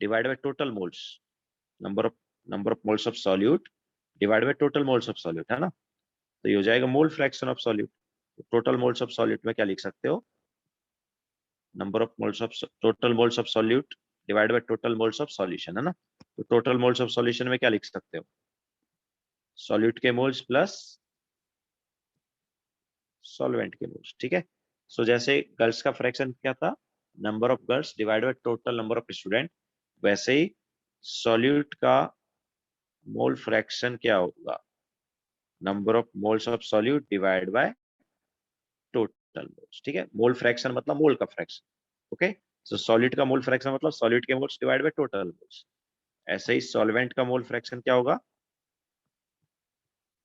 Speaker 2: divide by total moles, number of moles of solute divide by total moles of solute, है ना. तो ये हो जाएगा mole fraction of solute. Total moles of solute में क्या लिख सकते हो? Number of moles of total moles of solute divide by total moles of solution, है ना. तो टोटल मोल्स ऑफ सॉल्यूशन में क्या लिख सकते हो? सॉल्यूट के मोल्स प्लस सॉल्वेंट के मोल्स. ठीक है. सो जैसे गर्ल्स का फ्रैक्शन क्या था? Number of girls divide by total number of student, वैसे ही सॉल्यूट का मोल फ्रैक्शन क्या होगा? Number of moles of solute divide by total moles. ठीक है. मोल फ्रैक्शन मतलब मोल का फ्रैक्शन. ओके. सो सॉल्यूट का मोल फ्रैक्शन मतलब सॉल्यूट के moles divide by total moles. ऐसे ही सॉल्वेंट का मोल फ्रैक्शन क्या होगा?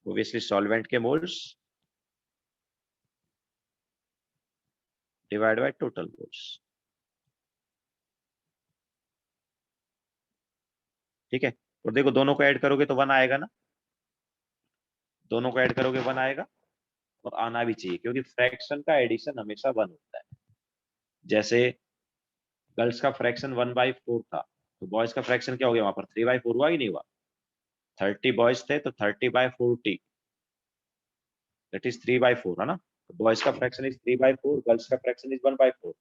Speaker 2: ऑब्वियसली सॉल्वेंट के moles divide by total moles. ठीक है. और देखो दोनों को ऐड करोगे तो 1 आएगा ना, दोनों को ऐड करोगे 1 आएगा, और आना भी चाहिए क्योंकि फ्रैक्शन का एडिशन हमेशा 1 होता है. जैसे गर्ल्स का फ्रैक्शन 1/4 था, तो बॉयज का फ्रैक्शन क्या हो गया? वहां पर 3/4 हुआ कि नहीं हुआ? 30 बॉयज थे तो 30/40, दैट इज 3/4, है ना. बॉयज का फ्रैक्शन इज 3/4, गर्ल्स का फ्रैक्शन इज 1/4.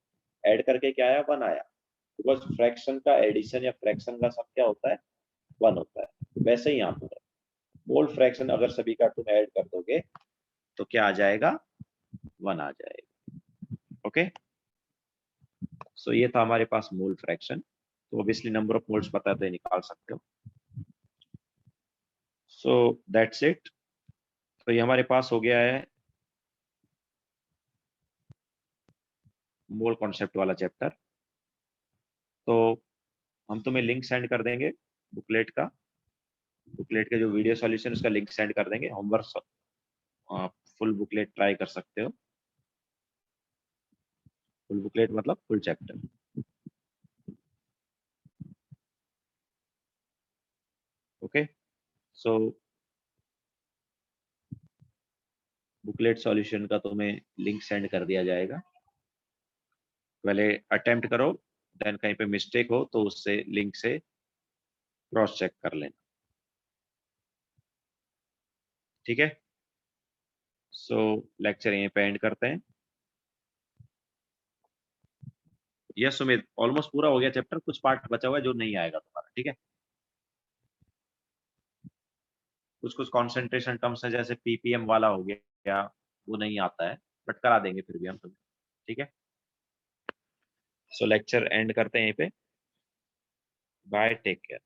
Speaker 2: ऐड करके क्या आया? 1 आया. बिकॉज फ्रैक्शन का एडिशन या फ्रैक्शन का सब क्या होता है? 1 होता है. तो वैसे ही यहाँ पर है. मोल फ्रैक्शन अगर सभी का तुम ऐड कर दोगे तो क्या आ जाएगा? 1 आ जाएगा. ओके. सो ये था हमारे पास मोल फ्रैक्शन. तो ऑब्वियसली नंबर ऑफ मोल्स पता है तो निकाल सकते हो. So that's it. तो ये हमारे पास हो गया है मोल कॉन्सेप्ट वाला चैप्टर. तो हम तुम्हें लिंक सेंड कर देंगे बुकलेट का, बुकलेट के जो वीडियो सॉल्यूशन उसका लिंक सेंड कर देंगे. होमवर्क आप फुल बुकलेट ट्राई कर सकते हो. फुल बुकलेट मतलब फुल चैप्टर. ओके. सो बुकलेट सॉल्यूशन का तुम्हें लिंक सेंड कर दिया जाएगा. पहले अटेम्प्ट करो, देन कहीं पे मिस्टेक हो तो उससे लिंक से क्रॉस चेक कर लेना. ठीक है. सो लेक्चर यहीं पे एंड करते हैं. यस सुमित, ऑलमोस्ट पूरा हो गया चैप्टर, कुछ पार्ट बचा हुआ है जो नहीं आएगा तुम्हारा. ठीक है. कुछ कुछ कॉन्सेंट्रेशन टर्म्स है जैसे पीपीएम वाला हो गया, वो नहीं आता है, बट करा देंगे फिर भी हम तुम्हें. ठीक है. सो लेक्चर एंड करते हैं यहीं पे. Bye, take care.